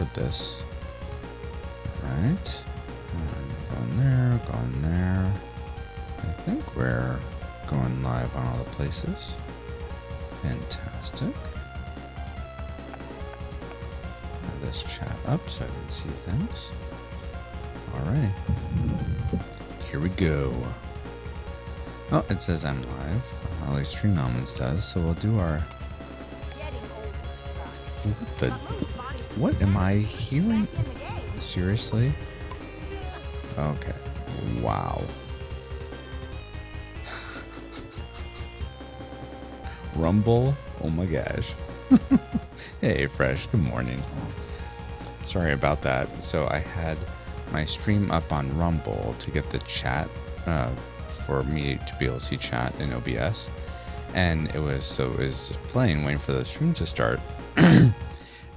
toward this. Alright. Going there, going there. I think we're going live on all the places. Fantastic. Have this chat up so I can see things. Alright. Here we go. Oh, it says I'm live. At least Stream Elements does. So we'll do our... What am I hearing? Seriously? Okay. Wow. Rumble? Oh my gosh. Hey, Fresh. Good morning. Sorry about that. So I had my stream up on Rumble to get the chat for me to be able to see chat in OBS. And it was just playing, waiting for the stream to start.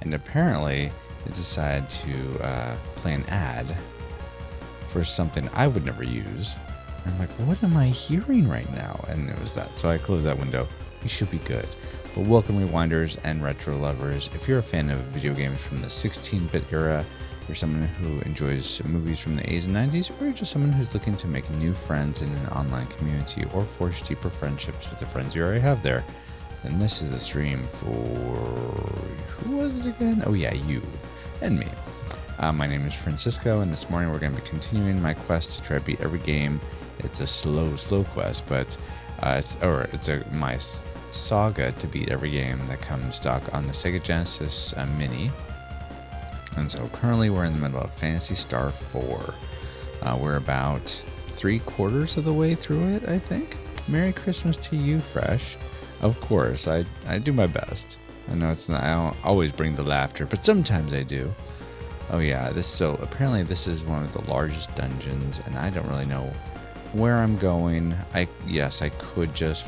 And apparently it decided to play an ad for something I would never use. And I'm like, what am I hearing right now? And it was that. So I closed that window. We should be good. But welcome, rewinders and retro lovers. If you're a fan of video games from the 16-bit era, you're someone who enjoys movies from the 80s and 90s, or you're just someone who's looking to make new friends in an online community or forge deeper friendships with the friends you already have there, then this is the stream for... who was it again? Oh yeah, you and me. My name is Francisco, and this morning we're going to be continuing my quest to try to beat every game. It's a slow quest, but my saga to beat every game that comes stock on the Sega Genesis Mini. And so currently we're in the middle of Phantasy Star IV. We're about 3/4 of the way through it, I think. Merry Christmas to you, Fresh. Of course, I do my best. I know it's not, I don't always bring the laughter, but sometimes I do. Oh yeah, so apparently this is one of the largest dungeons, and I don't really know where I'm going. Yes, I could just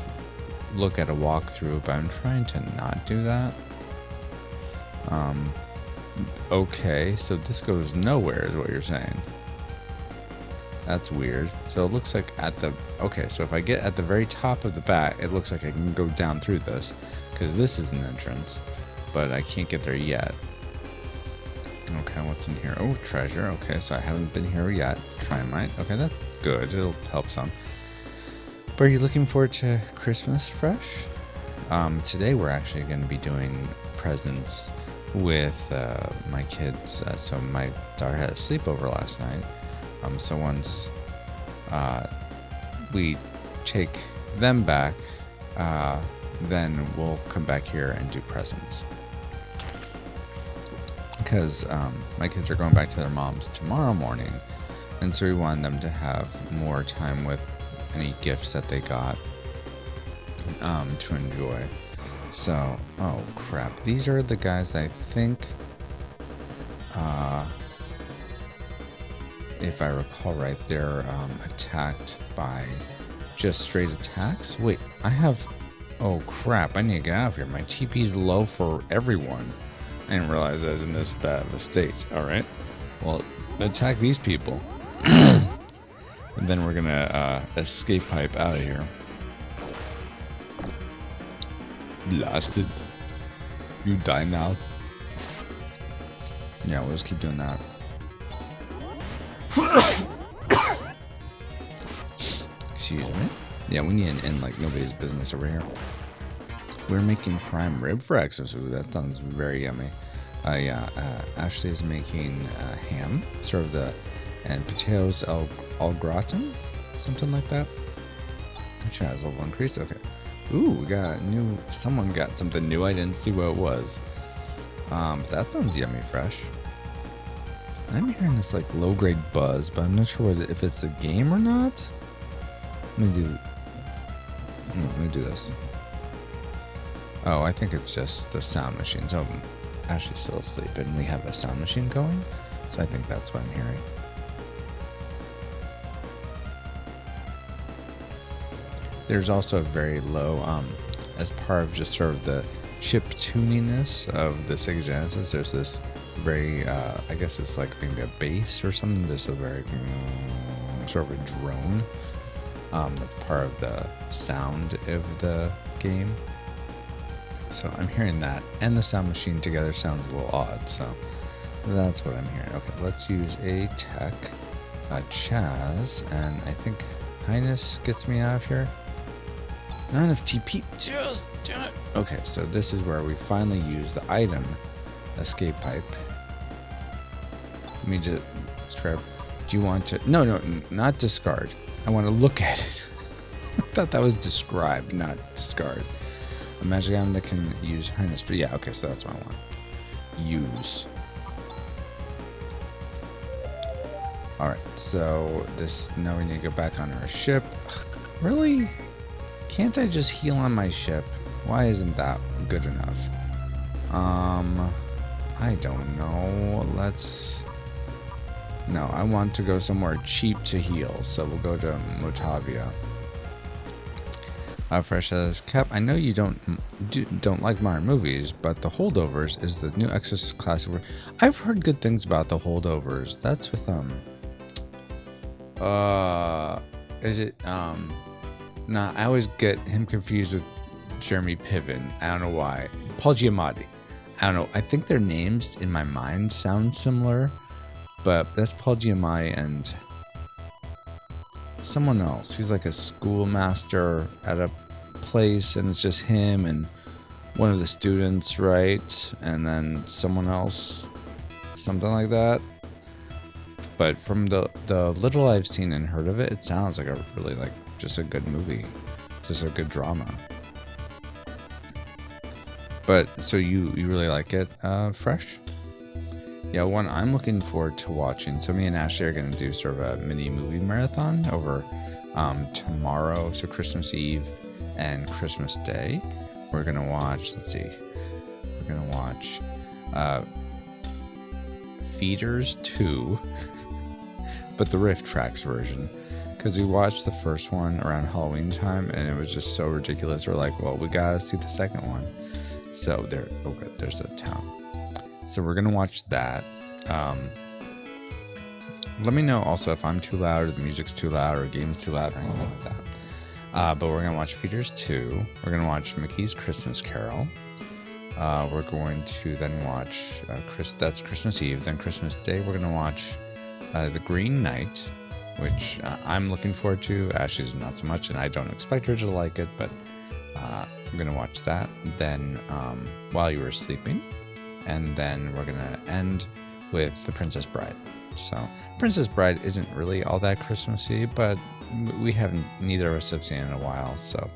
look at a walkthrough, but I'm trying to not do that. Okay, so this goes nowhere is what you're saying. That's weird. So it looks like okay, so if I get at the very top of the bat, it looks like I can go down through this, because this is an entrance, but I can't get there yet. Okay, what's in here? Oh, treasure. Okay, so I haven't been here yet. Try might. Okay, that's good. It'll help some. But are you looking forward to Christmas, Fresh? Today we're actually going to be doing presents with my kids. So my daughter had a sleepover last night. So once we take them back, then we'll come back here and do presents. Because my kids are going back to their moms tomorrow morning, and so we want them to have more time with any gifts that they got to enjoy. So, oh crap, these are the guys that I think, if I recall right, they're attacked by just straight attacks. Wait, oh crap, I need to get out of here. My TP's low for everyone. I didn't realize I was in this bad of a state. Alright, well, attack these people. And then we're gonna escape pipe out of here. Blasted. You die now. Yeah, we'll just keep doing that. Excuse me. Yeah, we need an end like nobody's business over here. We're making prime rib for Xmas. Ooh, that sounds very yummy. Ashley is making ham, and potatoes au gratin, something like that. Which has a level increase. Okay. Ooh, we got someone got something new. I didn't see what it was. But that sounds yummy, Fresh. I'm hearing this like low grade buzz, but I'm not sure if it's the game or not. Let me do this. Oh, I think it's just the sound machine. So Ashley's still asleep, and we have a sound machine going. So I think that's what I'm hearing. There's also a very low, as part of just sort of the chip tuniness of the Sega Genesis, there's this very, I guess it's like maybe a bass or something. There's a very sort of a drone. That's part of the sound of the game. So I'm hearing that and the sound machine together sounds a little odd. So That's what I'm hearing. Okay, let's use a tech, Chaz, and I think Highness gets me out of here. Not enough TP. Just do it. Okay, so this is where we finally use the item escape pipe. Let me just describe. Do you want to? No, not discard. I want to look at it. I thought that was described, not discard. A magic item that can use Highness. But yeah, okay, so that's what I want. Use. Alright, so this, now we need to go back on our ship. Ugh, really? Can't I just heal on my ship? Why isn't that good enough? I don't know. No, I want to go somewhere cheap to heal, so we'll go to Motavia. Fresh says, Cap, I know you don't like modern movies, but The Holdovers is the new Exorcist classic. I've heard good things about The Holdovers. That's with is it nah, I always get him confused with Jeremy Piven. I don't know why. Paul Giamatti. I don't know. I think their names in my mind sound similar, but that's Paul Giamatti and someone else. He's like a schoolmaster at a place, and it's just him and one of the students, right? And then someone else, something like that. But from the little I've seen and heard of it, it sounds like a really just a good movie, just a good drama. But so you really like it, Fresh? Yeah, one I'm looking forward to watching. So me and Ashley are going to do sort of a mini movie marathon over tomorrow, so Christmas Eve and Christmas Day. We're going to watch, let's see, we're going to watch Feeders 2, but the Rift Tracks version. Because we watched the first one around Halloween time, and it was just so ridiculous. We're like, well, we got to see the second one. So there's a town. So we're going to watch that. Let me know also if I'm too loud or the music's too loud or the game's too loud or anything like that. But we're going to watch Feeders 2. We're going to watch Mickey's Christmas Carol. We're going to then watch, that's Christmas Eve. Then Christmas Day, we're going to watch The Green Knight, which I'm looking forward to. Ashley's not so much, and I don't expect her to like it, but I'm going to watch that. Then While You Were Sleeping. And then we're going to end with The Princess Bride. So Princess Bride isn't really all that Christmassy, but neither of us have seen it in a while, so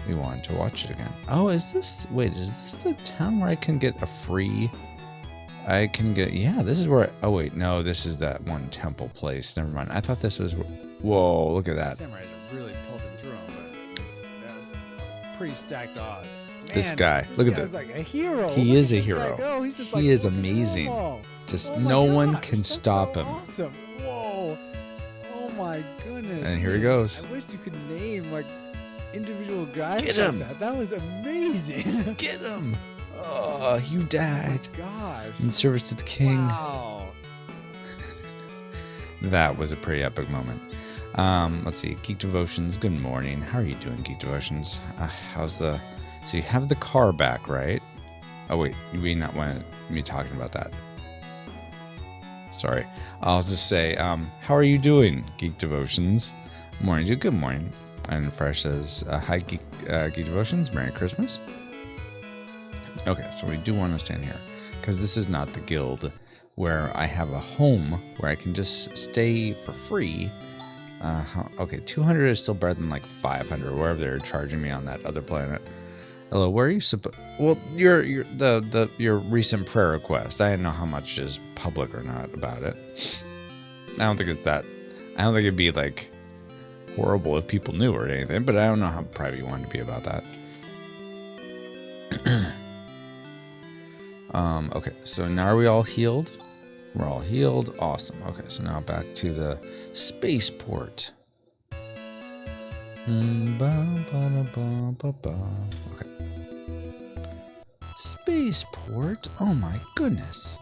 we wanted to watch it again. Oh, is this the town where I can get a free... yeah, this is where... oh, wait, no, this is that one temple place. Never mind. I thought this was... whoa, look at that. Samurais are really pelting through them, but that's pretty stacked odds. Man, this guy, look at this. Like a hero. He is a hero. He's just he is amazing. Normal. Just oh no gosh, one can stop him. Awesome. Whoa. Oh my goodness. And here he goes. I wish you could name individual guys. Get him. That was amazing. Get him. Oh, you died. Oh my gosh. In service to the king. Wow. That was a pretty epic moment. Let's see. Geek Devotions. Good morning. How are you doing, Geek Devotions? So you have the car back, right? Oh wait, you may not want me talking about that. Sorry. I'll just say, how are you doing, Geek Devotions? Morning, dude. Good morning. And Fresh says, hi, Geek Devotions. Merry Christmas. Okay, so we do want to stand here, because this is not the guild where I have a home where I can just stay for free. Okay, 200 is still better than 500, wherever they're charging me on that other planet. Hello, where are you well, your recent prayer request. I don't know how much is public or not about it. I don't think it'd be horrible if people knew or anything, but I don't know how private you want to be about that. Okay, so now are we all healed? We're all healed. Awesome. Okay, so now back to the spaceport. Okay. Spaceport? Oh my goodness.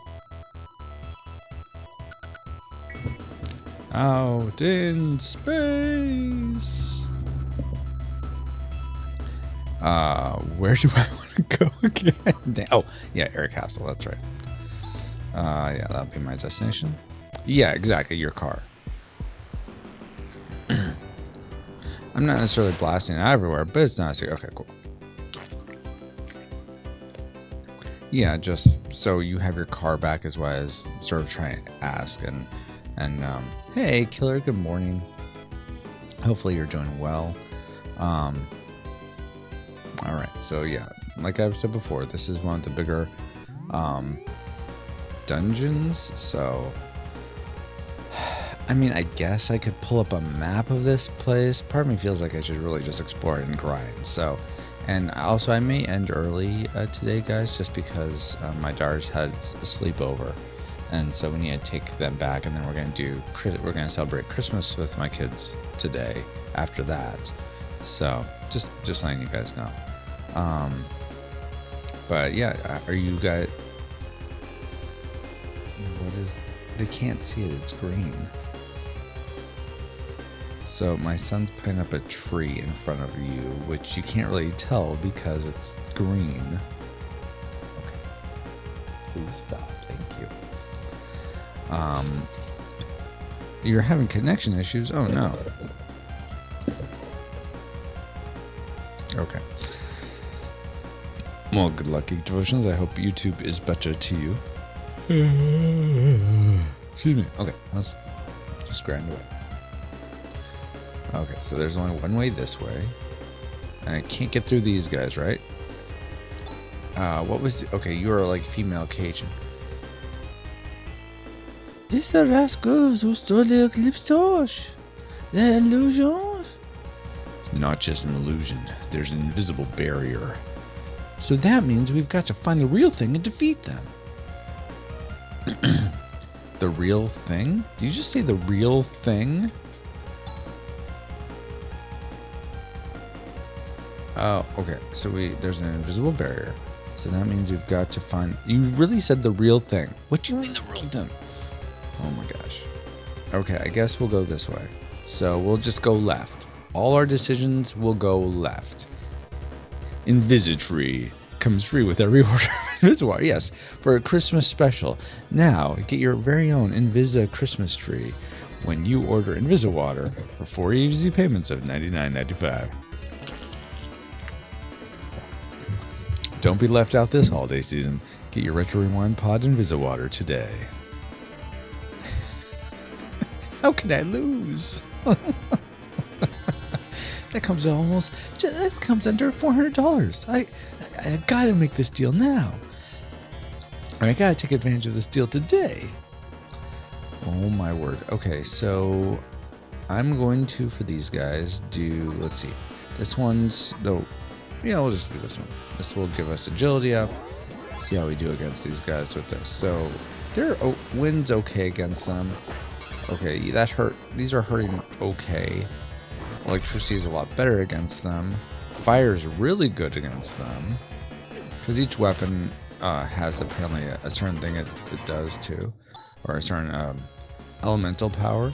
Out in space. Where do I want to go again? Oh, yeah, Air Castle, that's right. Yeah, that'll be my destination. Yeah, exactly, your car. I'm not necessarily blasting it everywhere, but it's nice. Okay, cool. Yeah, just so you have your car back is what I was sort of trying to ask. And hey, Killer, good morning. Hopefully you're doing well. All right, so yeah, like I've said before, this is one of the bigger dungeons. So, I mean, I guess I could pull up a map of this place. Part of me feels like I should really just explore it and grind. So, and also I may end early today, guys, just because my daughters had a sleepover, and so we need to take them back, and then we're gonna celebrate Christmas with my kids today. After that, so just letting you guys know. But yeah, are you guys? What is? They can't see it. It's green. So my son's putting up a tree in front of you, which you can't really tell because it's green. Okay. Please stop. Thank you. You're having connection issues? Oh no. Okay. Well, good luck, Geek Devotions. I hope YouTube is better to you. Excuse me. Okay, let's just grind away. Okay, so there's only one way this way. And I can't get through these guys, right? What was... Okay, you are like female Cajun. It's the rascals who stole the eclipse torch. The illusions. It's not just an illusion. There's an invisible barrier. So that means we've got to find the real thing and defeat them. The real thing? Did you just say the real thing? Oh, okay. So there's an invisible barrier. So that means we've got to find... You really said the real thing. What do you mean the real thing? Oh my gosh. Okay, I guess we'll go this way. So we'll just go left. All our decisions will go left. Invisitry comes free with every order of Invisiwater. Yes, for a Christmas special. Now, get your very own Invisa Christmas tree when you order Invisiwater for 4 easy payments of $99.95. Don't be left out this holiday season. Get your Retro Rewind Pod Invisiwater today. How can I lose? That comes under $400. I gotta make this deal now. I gotta take advantage of this deal today. Oh my word. Okay, so I'm going to, for these guys, do, let's see. This one's, though, yeah, we'll just do this one. This will give us agility up. See how we do against these guys with this. So their wind's okay against them. Okay, that hurt. These are hurting okay. Electricity is a lot better against them. Fire is really good against them. Because each weapon has apparently a certain thing it does too. Or a certain elemental power.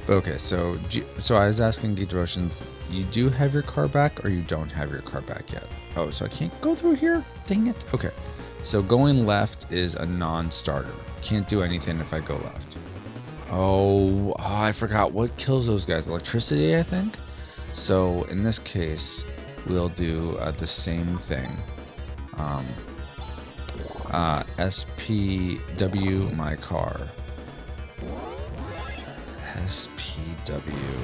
Okay, so I was asking Geek Devotions, you do have your car back or you don't have your car back yet? Oh, so I can't go through here? Dang it. Okay, so going left is a non-starter. Can't do anything if I go left. Oh, I forgot what kills those guys. Electricity, I think? So in this case, we'll do the same thing. SPW my car. SPW.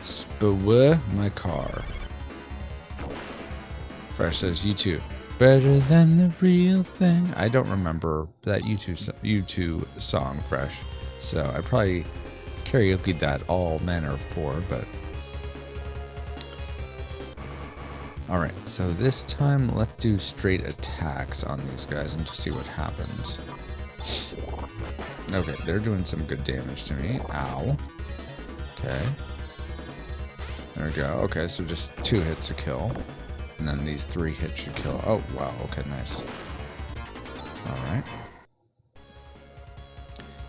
SPW my car. Fresh says U2. Better than the real thing. I don't remember that U2 song, Fresh. So I probably karaoke'd that all manner of poor, but... Alright, so this time let's do straight attacks on these guys and just see what happens. Okay, they're doing some good damage to me. Ow. Okay. There we go. Okay, so just 2 hits to kill. And then these 3 hits should kill. Oh, wow. Okay, nice. Alright.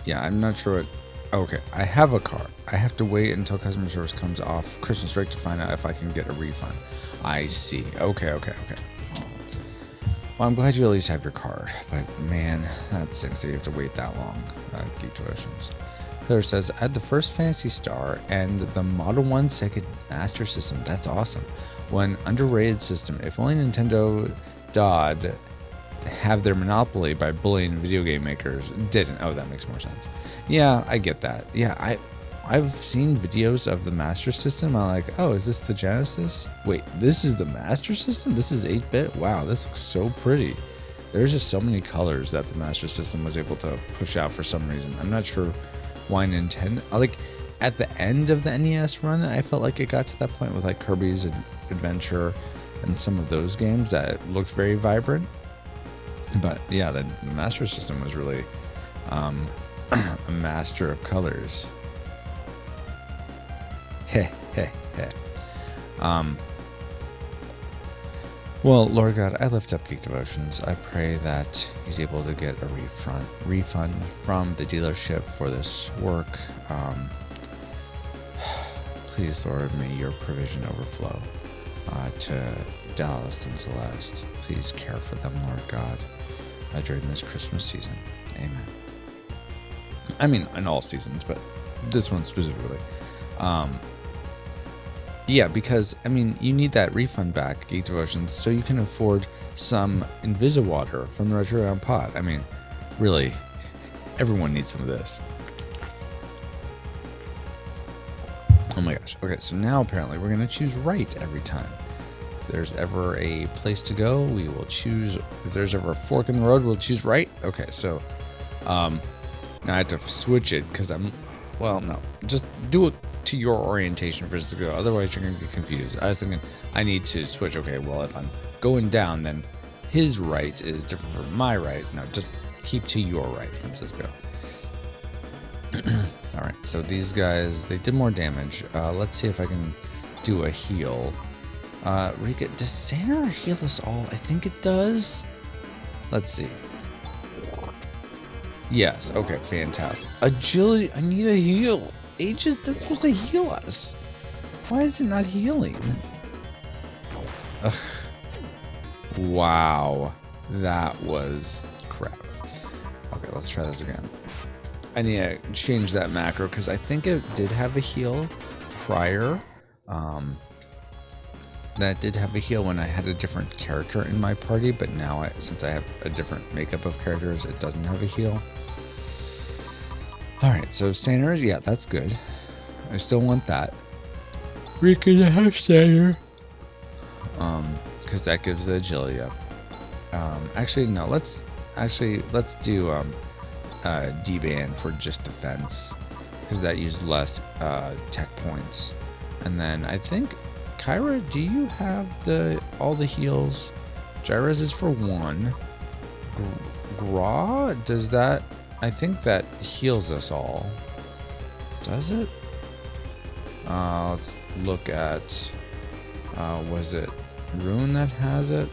Yeah, I'm not sure what... Okay, I have a car. I have to wait until customer service comes off Christmas break to find out if I can get a refund. I see. Okay. Well, I'm glad you at least have your card, but man, that stinks that you have to wait that long. Geek Devotions. Claire says, add the first Phantasy Star and the Model 1 Sega Master System. That's awesome. One underrated system. If only Nintendo Dodd have their monopoly by bullying video game makers. Didn't. Oh, that makes more sense. Yeah, I get that. Yeah, I've seen videos of the Master System. I'm like, oh, is this the Genesis? Wait, this is the Master System? This is 8-bit? Wow, this looks so pretty. There's just so many colors that the Master System was able to push out for some reason. I'm not sure why Nintendo... Like, at the end of the NES run, I felt like it got to that point with, like, Kirby's Adventure and some of those games that looked very vibrant. But, yeah, the Master System was really a master of colors. Heh, heh, heh. Well, Lord God, I lift up Geek Devotions. I pray that he's able to get a refund from the dealership for this work. Please, Lord, may your provision overflow to Dallas and Celeste. Please care for them, Lord God, during this Christmas season. Amen. I mean, in all seasons, but this one specifically. Yeah, because, I mean, you need that refund back, Geek Devotions, so you can afford some Invisiwater from the Retro Round Pot. I mean, really, everyone needs some of this. Oh my gosh. Okay, so now apparently we're going to choose right every time. If there's ever a place to go, we will choose. If there's ever a fork in the road, we'll choose right. Okay, so now I have to switch it because well, no, just do it to your orientation for this to go. Otherwise, you're going to get confused. I was thinking I need to switch. Okay, well, if I'm going down, then his right is different from my right. No, just keep to your right, Francisco. All right, so these guys, they did more damage. Let's see if I can do a heal. Rika, does Santa heal us all? I think it does. Let's see. Yes, okay, fantastic. Agility, I need a heal. Aegis, that's supposed to heal us. Why is it not healing? Ugh. Wow, that was crap. Okay, let's try this again. I need to change that macro because I think it did have a heal prior. That did have a heal when I had a different character in my party, but now since I have a different makeup of characters, it doesn't have a heal. Alright, so Saner, yeah, that's good. I still want that. Rika the half Saner. Because that gives the agility up. Actually, no, let's do D-Band for just defense. Because that used less tech points. And then I think, Kyra, do you have all the heals? Gyres is for 1. Gra, does that... I think that heals us all. Does it? Let's look at... was it Rune that has it?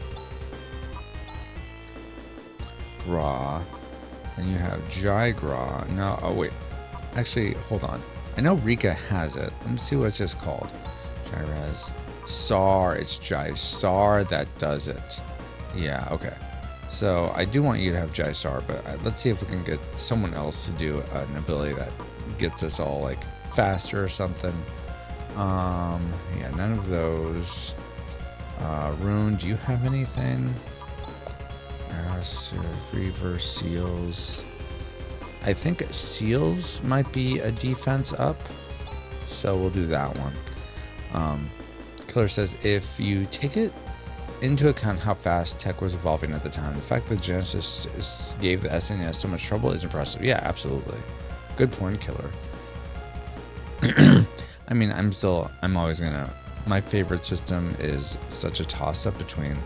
Gra. And you have Gra. No, oh wait. Actually, hold on. I know Rika has it. Let me see what it's just called. Gyres. Sar. It's Jysar that does it. Yeah, okay. So I do want you to have Jysar, but let's see if we can get someone else to do an ability that gets us all like faster or something. Yeah, none of those. Rune, do you have anything? Reverse Seals. I think Seals might be a defense up, so we'll do that one. Killer says if you take it into account how fast tech was evolving at the time, the fact that Genesis gave the SNES so much trouble is impressive. Yeah, absolutely. Good point, Killer. I mean, I'm always gonna... My favorite system is such a toss-up between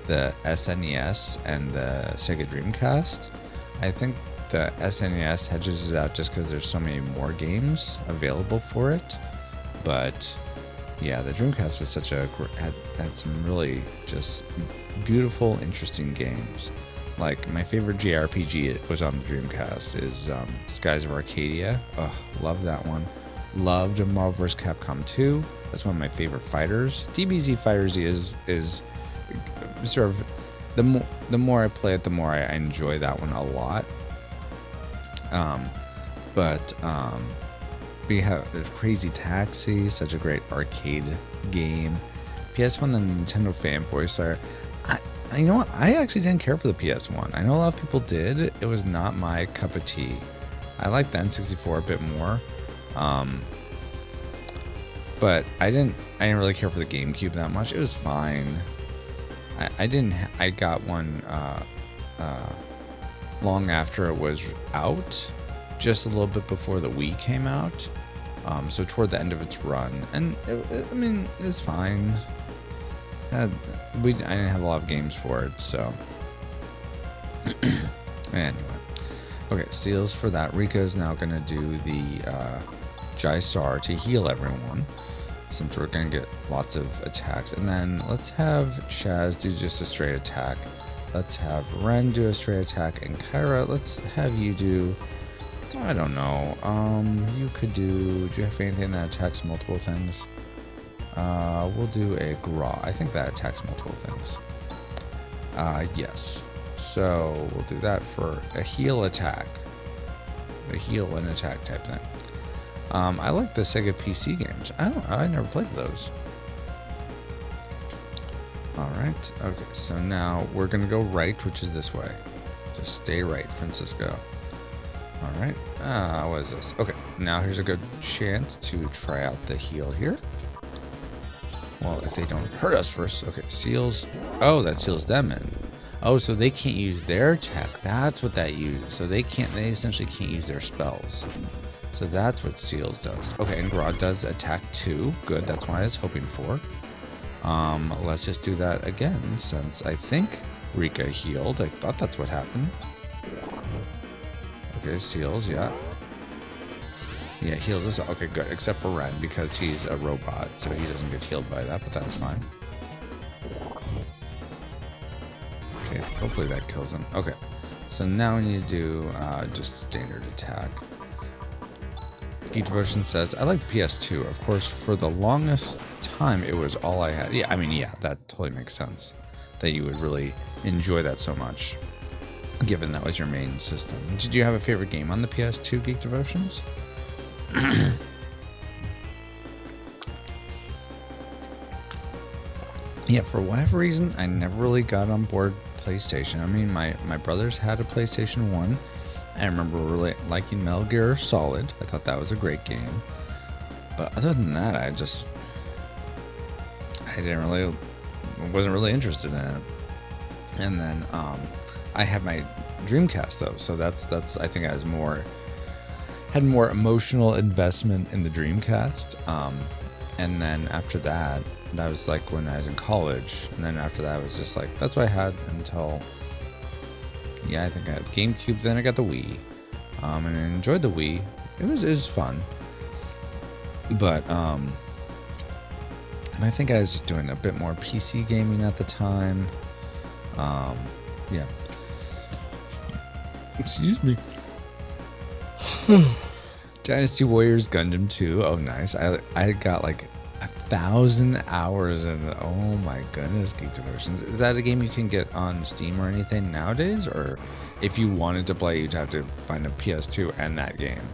the SNES and the Sega Dreamcast. I think the SNES hedges it out just because there's so many more games available for it. But... yeah, the Dreamcast was had some really just beautiful, interesting games. Like, my favorite JRPG was on the Dreamcast is Skies of Arcadia. Oh, love that one. Loved Marvel vs. Capcom 2. That's one of my favorite fighters. DBZ FighterZ is sort of the more I play it, the more I enjoy that one a lot. But we have Crazy Taxi, such a great arcade game. PS1, the Nintendo fanboy star. You know what? I actually didn't care for the PS1. I know a lot of people did. It was not my cup of tea. I liked the N64 a bit more. But I didn't really care for the GameCube that much. It was fine. I got one long after it was out, just a little bit before the Wii came out. So toward the end of its run, and it's fine. I didn't have a lot of games for it, so anyway. Okay, seals for that. Rika is now gonna do the Jysar to heal everyone, since we're gonna get lots of attacks. And then let's have Shaz do just a straight attack. Let's have Ren do a straight attack, and Kyra, let's have you do, I don't know, you could do you have anything that attacks multiple things? We'll do a Gra. I think that attacks multiple things. Yes. So we'll do that for a heal attack. A heal and attack type thing. I like the Sega PC games. I never played those. Alright. Okay, so now we're gonna go right, which is this way. Just stay right, Francisco. Alright. What is this? Okay, now here's a good chance to try out the heal here. Well, if they don't hurt us first. Okay, seals. Oh, that seals them in. Oh, so they can't use their tech. That's what that uses. So they essentially can't use their spells. So that's what seals does. Okay, and Grodd does attack 2. Good, that's what I was hoping for. Let's just do that again, since I think Rika healed. I thought that's what happened. Okay, seals, yeah. Yeah, heals us. Okay, good. Except for Ren, because he's a robot, so he doesn't get healed by that, but that's fine. Okay, hopefully that kills him. Okay, so now we need to do just standard attack. Geek Devotion says, I like the PS2. Of course, for the longest time, it was all I had. Yeah, yeah, that totally makes sense. That you would really enjoy that so much, given that was your main system. Did you have a favorite game on the PS2, Geek Devotions? Yeah, for whatever reason, I never really got on board PlayStation. I mean, my brothers had a PlayStation 1. I remember really liking Metal Gear Solid. I thought that was a great game. But other than that, I wasn't really interested in it. And then I had my Dreamcast though, so that's I think I had more emotional investment in the Dreamcast. And then after that was like when I was in college. And then after that, I was just like, that's what I had until, yeah, I think I had GameCube. Then I got the Wii, and I enjoyed the Wii. It was fun. But I think I was just doing a bit more PC gaming at the time. Yeah. Excuse me. Dynasty Warriors Gundam 2. Oh, nice. I got like 1,000 hours in it. Oh my goodness, Geek Devotions. Is that a game you can get on Steam or anything nowadays? Or if you wanted to play, you'd have to find a PS2 and that game.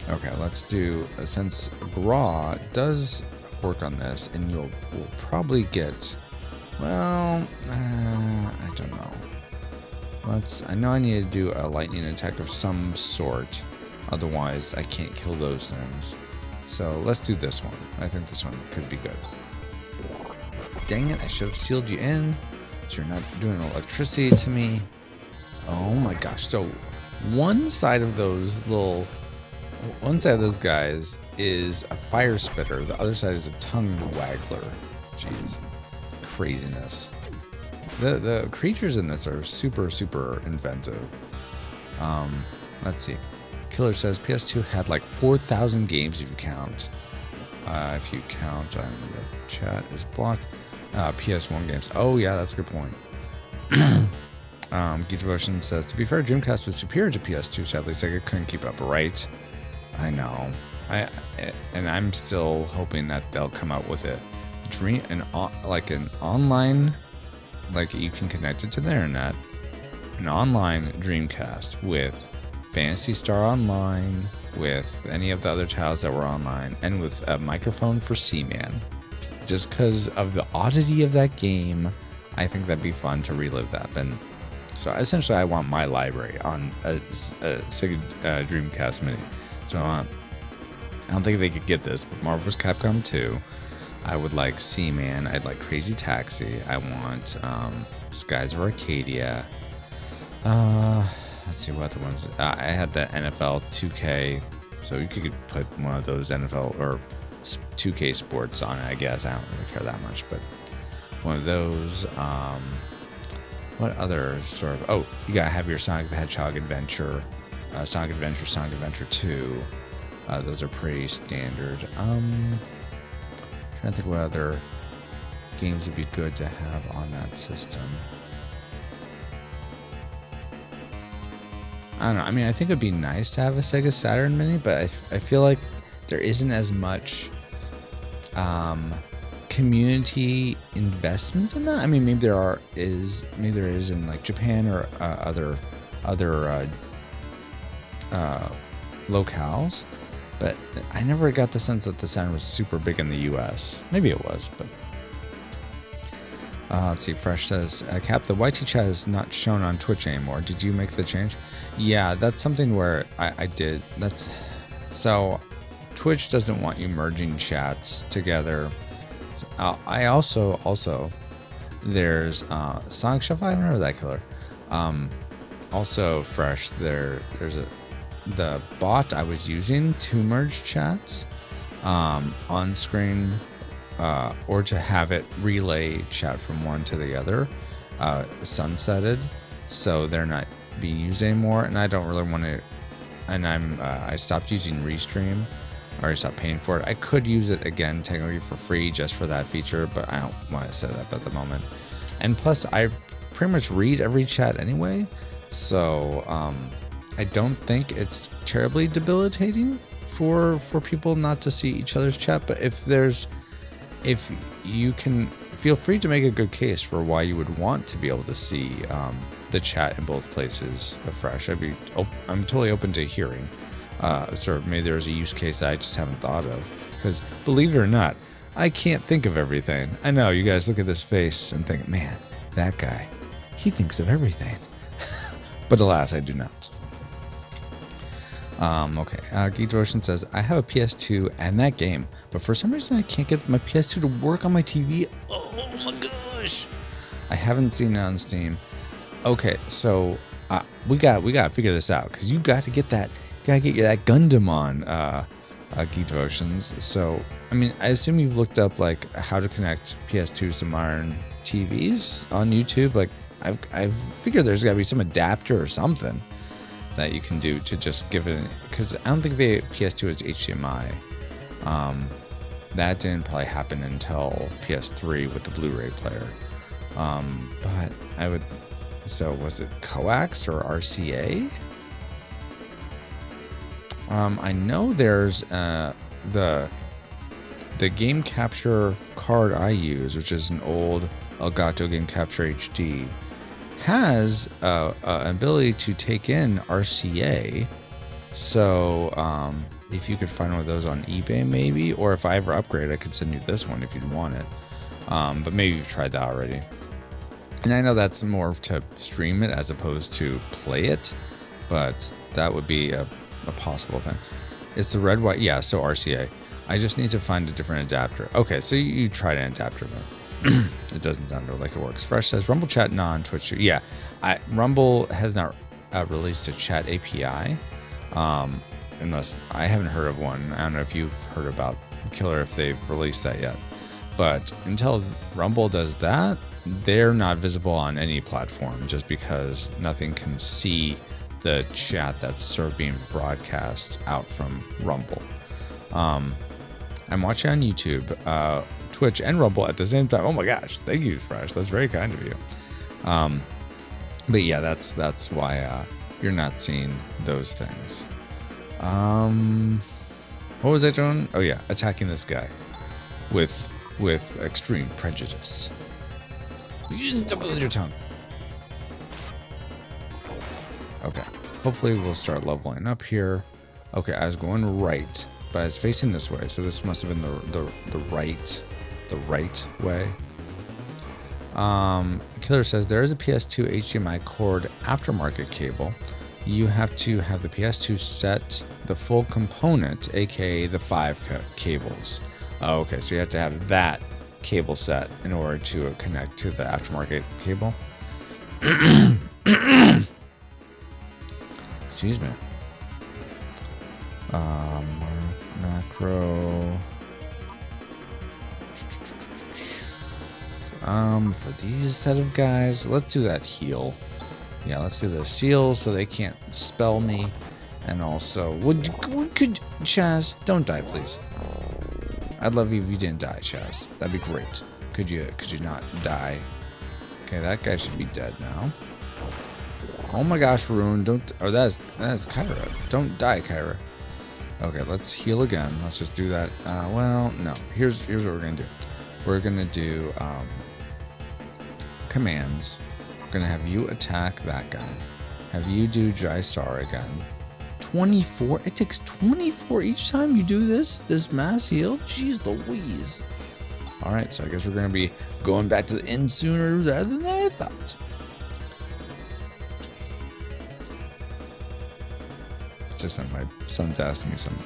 Okay, let's do, since Gra does work on this, and we'll probably get, well, I don't know. I know I need to do a lightning attack of some sort. Otherwise, I can't kill those things. So let's do this one. I think this one could be good. Dang it, I should have sealed you in, so you're not doing electricity to me. Oh my gosh. So one side of those guys is a fire spitter. The other side is a tongue waggler. Jeez. Craziness. The creatures in this are super, super inventive. Let's see. Killer says PS2 had like 4,000 games if you count. If you count, the chat is blocked. PS1 games. Oh yeah, that's a good point. Geek Devotion says, to be fair, Dreamcast was superior to PS2. Sadly, Sega couldn't keep up. Right? I know. And I'm still hoping that they'll come out with an online like you can connect it to the internet, an online Dreamcast with Phantasy Star Online, with any of the other titles that were online, and with a microphone for Seaman. Just because of the oddity of that game, I think that'd be fun to relive that. And so essentially, I want my library on a Sega Dreamcast Mini. So I don't think they could get this, but Marvel vs. Capcom 2. I would like Seaman. I'd like Crazy Taxi. I want Skies of Arcadia. Let's see what other ones. I had the NFL 2K, so you could put one of those NFL or 2K sports on it, I guess. I don't really care that much, but one of those. What other sort of... Oh, you gotta have your Sonic the Hedgehog Adventure, Sonic Adventure 2. Those are pretty standard. Trying to think what other games would be good to have on that system. I don't know. I mean, I think it'd be nice to have a Sega Saturn Mini, but I feel like there isn't as much community investment in that. I mean, maybe there is in like Japan or other locales, but I never got the sense that the Saturn was super big in the U.S. Maybe it was, but. Let's see. Fresh says, Cap, the YT chat is not shown on Twitch anymore. Did you make the change? Yeah, that's something where I did. So Twitch doesn't want you merging chats together. I also there's Sonic Chef. I remember that killer. Also Fresh. There's the bot I was using to merge chats on screen. Or to have it relay chat from one to the other, sunsetted, so they're not being used anymore. And I don't really want to. And I stopped using Restream, or I stopped paying for it. I could use it again technically for free just for that feature, but I don't want to set it up at the moment. And plus, I pretty much read every chat anyway, so I don't think it's terribly debilitating for people not to see each other's chat. But if you can, feel free to make a good case for why you would want to be able to see the chat in both places afresh. I'm totally open to hearing. Sort of maybe there's a use case that I just haven't thought of. Because believe it or not, I can't think of everything. I know you guys look at this face and think, man, that guy, he thinks of everything. But alas, I do not. Okay. Geek Devotion says, I have a PS2 and that game, but for some reason I can't get my PS2 to work on my TV. Oh my gosh. I haven't seen it on Steam. Okay, so we got to figure this out, because you got to get that Gundam on Geek Devotions. So, I mean, I assume you've looked up like how to connect PS2s to modern TVs on YouTube. Like, I figure there's got to be some adapter or something that you can do to just give it, because I don't think the PS2 is HDMI. That didn't probably happen until PS3 with the Blu-ray player. But I would, so was it coax or RCA? I know there's the game capture card I use, which is an old Elgato Game Capture HD, has an ability to take in RCA. So if you could find one of those on eBay maybe, or if I ever upgrade, I could send you this one if you'd want it. But maybe you've tried that already. And I know that's more to stream it as opposed to play it, but that would be a possible thing. It's the red, white, yeah, so RCA. I just need to find a different adapter. Okay, so you tried an adapter though. It doesn't sound like it works. Fresh says, Rumble Chat on Twitch. Yeah, Rumble has not released a chat API, unless I haven't heard of one. I don't know if you've heard about Killer, if they've released that yet. But until Rumble does that, they're not visible on any platform, just because nothing can see the chat that's sort of being broadcast out from Rumble. I'm watching on YouTube, Twitch, and Rumble at the same time. Oh my gosh, thank you, Fresh. That's very kind of you. But yeah, that's why you're not seeing those things. What was I doing? Oh yeah, attacking this guy with extreme prejudice. Use it with your tongue. Okay. Hopefully we'll start leveling up here. Okay, I was going right, but I was facing this way, so this must have been the right way. Killer says there is a PS2 HDMI cord aftermarket cable. You have to have the PS2 set the full component, aka the 5 cables. Oh, okay, so you have to have that cable set in order to connect to the aftermarket cable. Excuse me. Macro. For these set of guys, let's do that heal. Yeah, let's do the seal so they can't spell me. And also, could Chaz, don't die, please. I'd love you if you didn't die, Chaz. That'd be great. Could you not die? Okay, that guy should be dead now. Oh my gosh, Rune, don't. Oh, that's Kyra. Don't die, Kyra. Okay, let's heal again. Let's just do that. Well, no. Here's what we're gonna do. We're gonna do commands. We're gonna have you attack that guy. Have you do Jaisar again. 24. It takes 24 each time you do this mass heal. Jeez Louise. All right, so I guess we're gonna be going back to the inn sooner than I thought. It's just that my son's asking me something.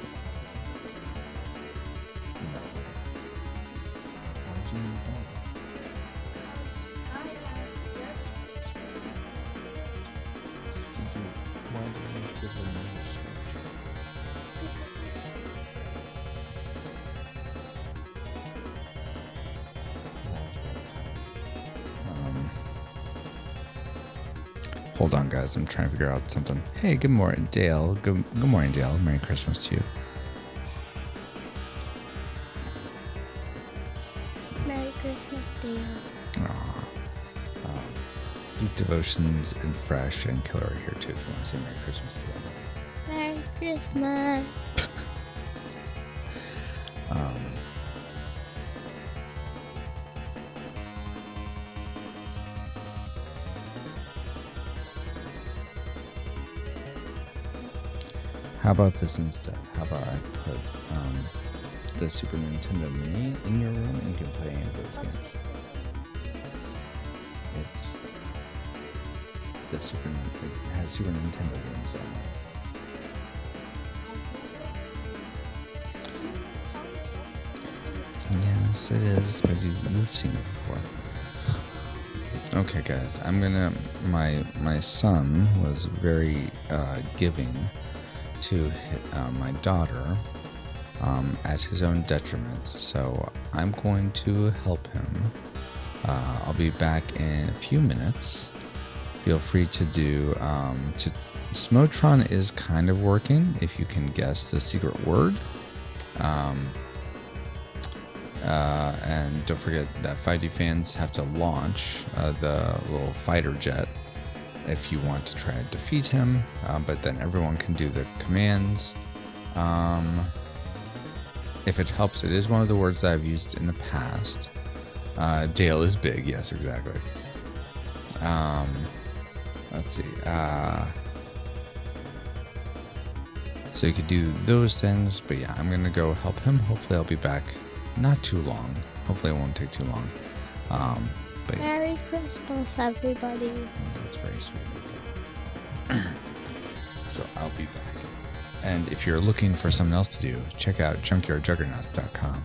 Hold on, guys. I'm trying to figure out something. Hey, good morning, Dale. Good morning, Dale. Merry Christmas to you. Merry Christmas, Dale. Aww. Deep Devotions and Fresh and Killer are here too. If you want to say Merry Christmas to them. Merry Christmas. How about this instead? How about I put the Super Nintendo Mini in your room and you can play any of those games. It's the it has Super Nintendo games on it. Yes, it is, because you've seen it before. Okay, guys, I'm gonna. My son was very giving to my daughter at his own detriment, so I'm going to help him. I'll be back in a few minutes. Feel free to do Smotron is kind of working if you can guess the secret word. And don't forget that 5D fans have to launch the little fighter jet if you want to try to defeat him, but then everyone can do the commands. If it helps, it is one of the words that I've used in the past. Dale is big, yes, exactly. Let's see. So you could do those things, but yeah, I'm gonna go help him. Hopefully I'll be back not too long. Hopefully it won't take too long. But yeah. Merry Christmas, everybody. That's very sweet. So I'll be back. And if you're looking for something else to do, check out junkyardjuggernauts.com.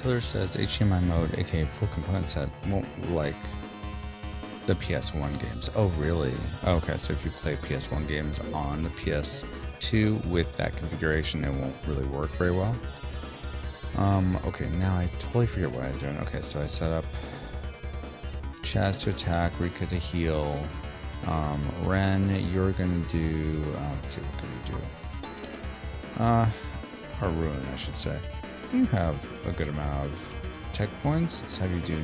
Killer says HDMI mode, aka full component set, won't like the PS1 games. Oh, really? Okay, so if you play PS1 games on the PS2 with that configuration, it won't really work very well. Okay, now I totally forget what I was doing. Okay, so I set up Chaz to attack, Rika to heal. Ren, you're gonna do, let's see, what can you do? Or Ruin, I should say. You have a good amount of tech points. Let's have you do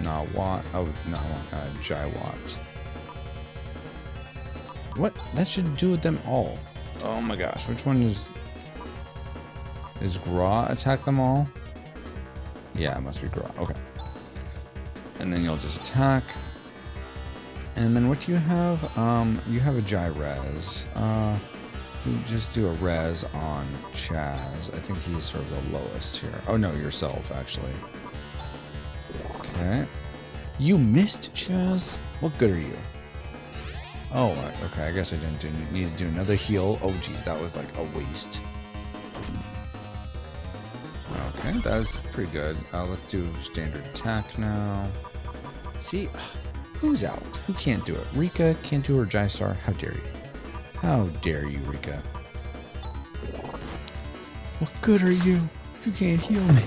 Nawat. Oh, Nawat, Jaiwat. What? That should do with them all. Oh my gosh, which one is Gra attack them all? Yeah, it must be Gra. Okay. And then you'll just attack. And then what do you have? You have a Jai Res. You just do a res on Chaz. I think he's sort of the lowest here. Oh no, yourself actually. Okay. You missed, Chaz? What good are you? Oh, okay. I guess I didn't need to do another heal. Oh geez, that was like a waste. Okay, that was pretty good. Let's do standard attack now. See, who's out? Who can't do it? Rika can't do her Jysar? How dare you? How dare you, Rika? What good are you if you can't heal me?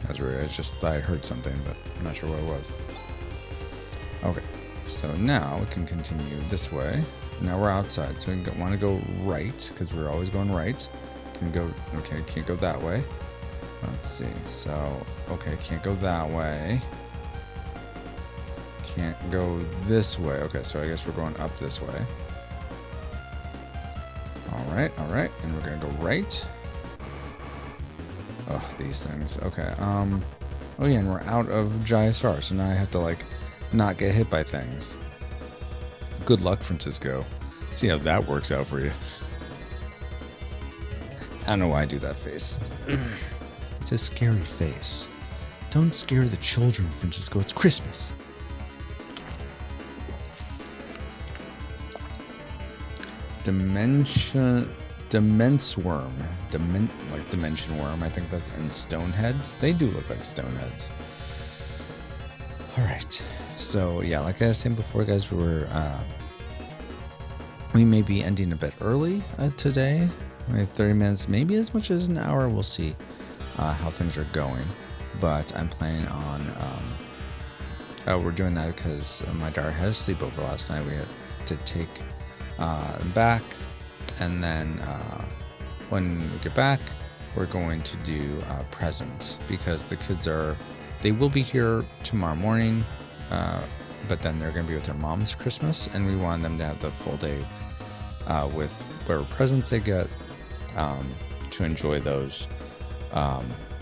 That's weird. I just thought I heard something, but I'm not sure what it was. Okay, so now we can continue this way. Now we're outside, so we want to go right, because we're always going right. Can go, okay, can't go that way. Let's see, so, okay, can't go that way. Can't go this way. Okay, so I guess we're going up this way. All right, and we're gonna go right. Oh, these things. Okay, oh yeah, and we're out of Jayasar, so now I have to, like, not get hit by things. Good luck, Francisco. See how that works out for you. I don't know why I do that face. It's a scary face. Don't scare the children, Francisco. It's Christmas. Dimension worm. Like dimension worm. I think that's in stoneheads. They do look like stoneheads. Alright. So yeah, like I was saying before, guys, we may be ending a bit early today. 30 minutes, maybe as much as an hour. We'll see how things are going. But I'm planning on we're doing that because my daughter had a sleepover last night. We had to take back, and then when we get back, we're going to do presents, because the kids they will be here tomorrow morning, but then they're going to be with their mom's Christmas, and we want them to have the full day with whatever presents they get, to enjoy those.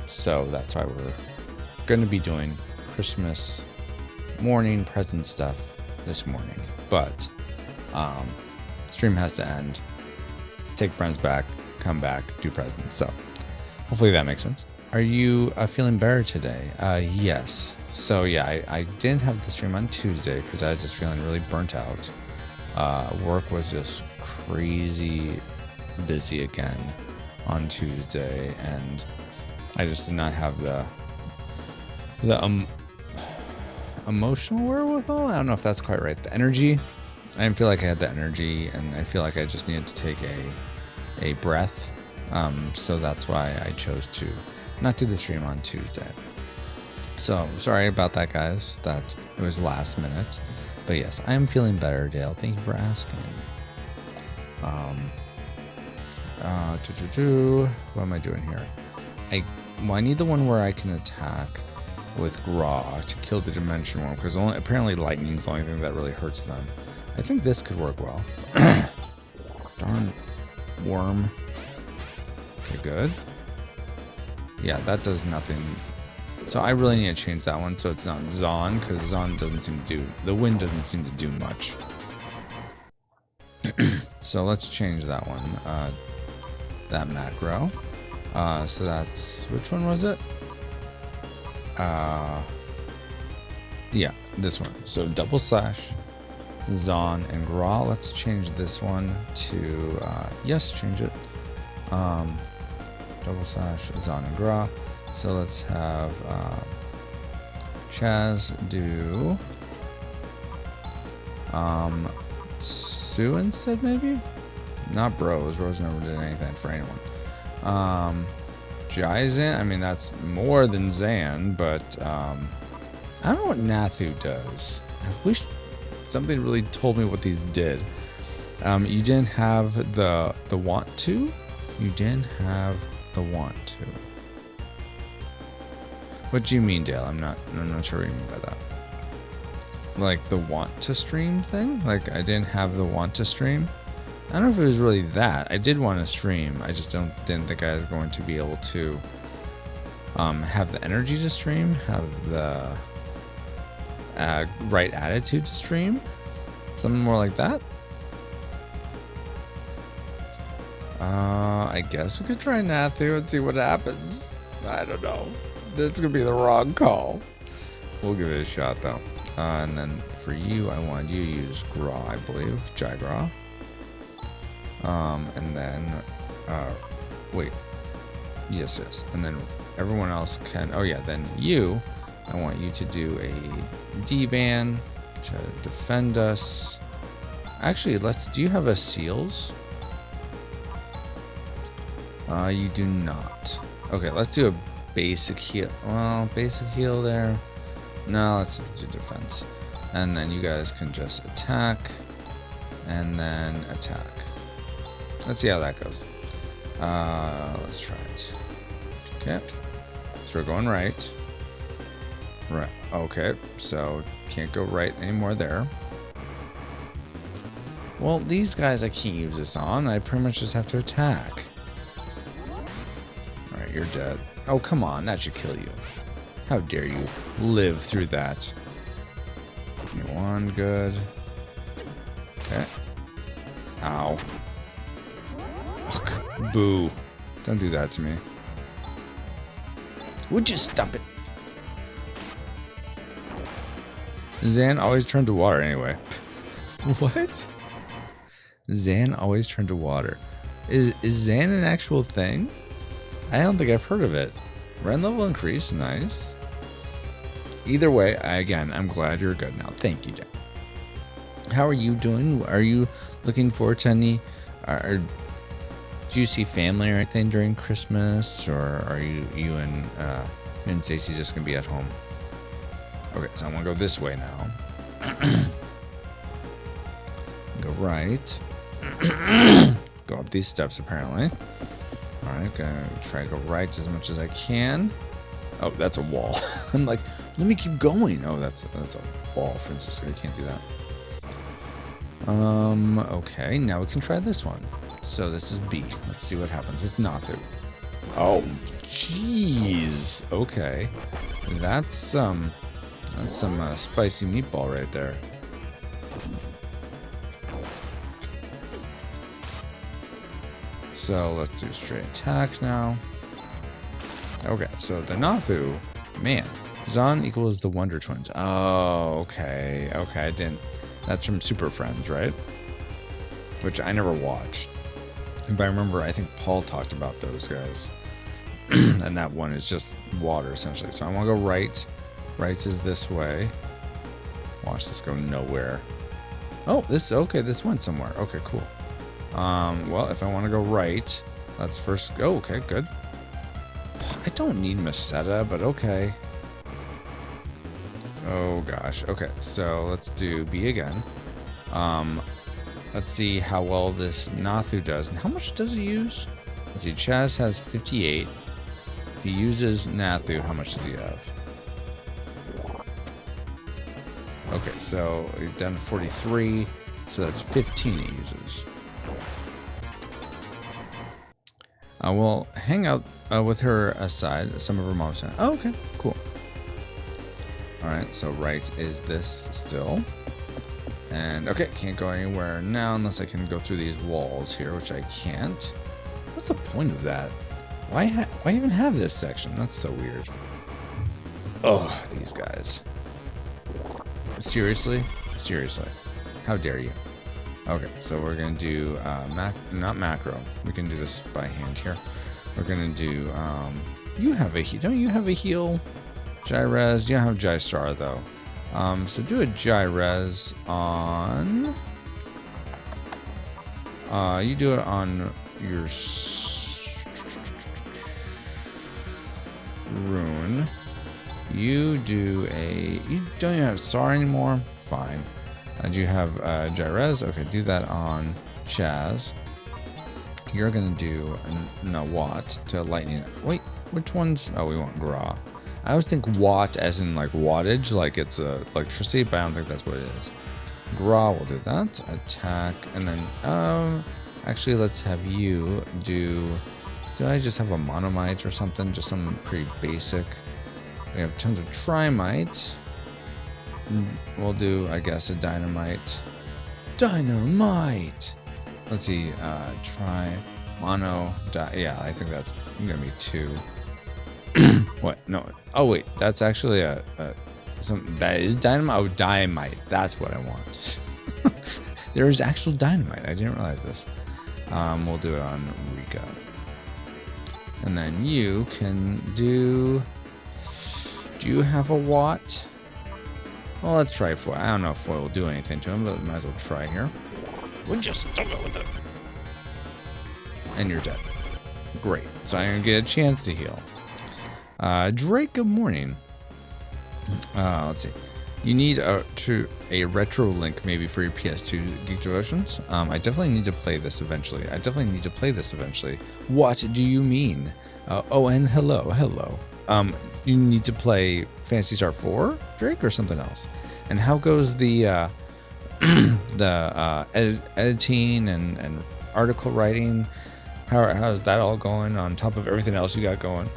So that's why we're going to be doing Christmas morning present stuff this morning. But stream has to end, take friends back, come back, do presents. So hopefully that makes sense. Are you feeling better today? Yes. So yeah, I didn't have the stream on Tuesday because I was just feeling really burnt out. Work was just crazy busy again on Tuesday, and I just did not have the emotional wherewithal. I don't know if that's quite right. The energy. I didn't feel like I had the energy, and I feel like I just needed to take a breath. So that's why I chose to not do the stream on Tuesday. So sorry about that, guys. That it was last minute. But yes, I am feeling better, Dale. Thank you for asking. What am I doing here? I need the one where I can attack with Gra to kill the Dimension Worm, because apparently lightning's the only thing that really hurts them. I think this could work well. Darn worm. Okay, good. Yeah, that does nothing. So I really need to change that one so it's not Zon, because Zon doesn't seem to do... The wind doesn't seem to do much. So let's change that one. That macro. So that's... Which one was it? Yeah, this one. So double slash. Zon and Gra. Let's change this one to, yes, change it. Double slash Zon and Gra. So let's have Chaz do Sue instead, maybe? Not Bros. Bros never did anything for anyone. Jai Zan, I mean, that's more than Zan, but I don't know what Nathu does. I wish something really told me what these did. You didn't have the want to? You didn't have the want to. What do you mean, Dale? I'm not sure what you mean by that. Like the want to stream thing? Like I didn't have the want to stream? I don't know if it was really that. I did want to stream. I just didn't think I was going to be able to have the energy to stream, have the right attitude to stream. Something more like that. I guess we could try Nathu and see what happens. I don't know. This is going to be the wrong call. We'll give it a shot though. And then for you, I want you to use Gra, I believe. Jai Gra. And then, wait. Yes. And then everyone else can, oh yeah, then you, I want you to do a D-ban to defend us. Actually, do you have a seals? You do not. Okay, let's do a basic heal. Well, basic heal there. No, let's do defense. And then you guys can just attack. And then attack. Let's see how that goes. Let's try it. Okay. So we're going right. Right. Okay. So can't go right anymore there. Well, these guys I can't use this on. I pretty much just have to attack. Alright, you're dead. Oh, come on. That should kill you. How dare you live through that. Give me one. Good. Okay. Ow. Ugh, boo. Don't do that to me. Would you stop it? Zan always turned to water anyway. What? Zan always turned to water. Is Zan an actual thing? I don't think I've heard of it. Rend level increase, nice. Either way, again, I'm glad you're good now. Thank you, Jack. How are you doing? Are you looking forward to any... do you see family or anything during Christmas? Or are you and Stacey just going to be at home? Okay, so I'm going to go this way now. Go right. Go up these steps, apparently. Alright, gonna try to go right as much as I can. Oh, that's a wall. I'm like, let me keep going. Oh, that's a wall, Francisco. You can't do that. Okay, now we can try this one. So this is B. Let's see what happens with Nathu. Oh, jeez. Okay. That's some spicy meatball right there. So let's do straight attack now. Okay, so the Nathu, man, Zon equals the Wonder Twins. Oh, okay, I didn't. That's from Super Friends, right? Which I never watched. But I remember, I think Paul talked about those guys. And that one is just water, essentially. So I want to go right. Right is this way. Watch this go nowhere. Oh, this went somewhere. Okay, cool. Well, if I want to go right, let's first go. Okay, good. I don't need Meseta, but okay. Oh gosh. Okay, so let's do B again. Let's see how well this Nathu does. And how much does he use? Let's see, Chaz has 58. If he uses Nathu, how much does he have? Okay, so he's done 43. So that's 15 he uses. We'll hang out with her aside. Some of her mom's saying, oh, okay, cool. Alright, so right is this still. And, okay, can't go anywhere now unless I can go through these walls here, which I can't. What's the point of that? Why even have this section? That's so weird. Oh, these guys. Seriously? Seriously. How dare you? Okay, so we're gonna do not macro. We can do this by hand here. We're gonna do you have a don't you have a heal? Gyres, you don't have Gy-Star though. So do a Gyres on you do it on your rune. You do a you don't even have Star anymore? Fine. Do you have Gyres? Okay, do that on Chaz. You're gonna do a Nawat to lightning. Wait, which ones? Oh, we want Gra. I always think watt as in like wattage, like it's electricity, but I don't think that's what it is. Gra will do that. Attack, and then actually let's have you do. Do I just have a monomite or something? Just something pretty basic. We have tons of trimite. We'll do, I guess, a dynamite. Dynamite! Let's see, try mono. Yeah, I think that's gonna be 2. What? No. Oh wait, that's actually that is dynamite. Oh, dynamite. That's what I want. There is actual dynamite. I didn't realize this. We'll do it on Rika, and then you can do. Do you have a watt? Well, let's try foil. I don't know if foil will do anything to him, but we might as well try here. We'll just stop it with it. And you're dead. Great. So I'm going to get a chance to heal. Drake, good morning. Let's see. You need a retro link maybe for your PS2 Geek Devotions. I definitely need to play this eventually. What do you mean? Oh, and hello. You need to play Phantasy Star IV, Drake, or something else? And how goes the editing and article writing? How's that all going on top of everything else you got going?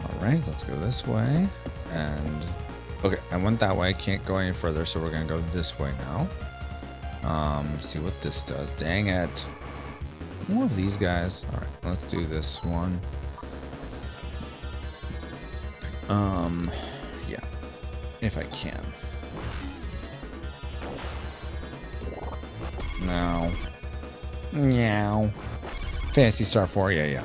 All right, let's go this way. And okay, I went that way. I can't go any further, so we're gonna go this way now. See what this does. Dang it. More of these guys. All right, let's do this one. Yeah, if I can. No. Meow. Phantasy Star IV, yeah.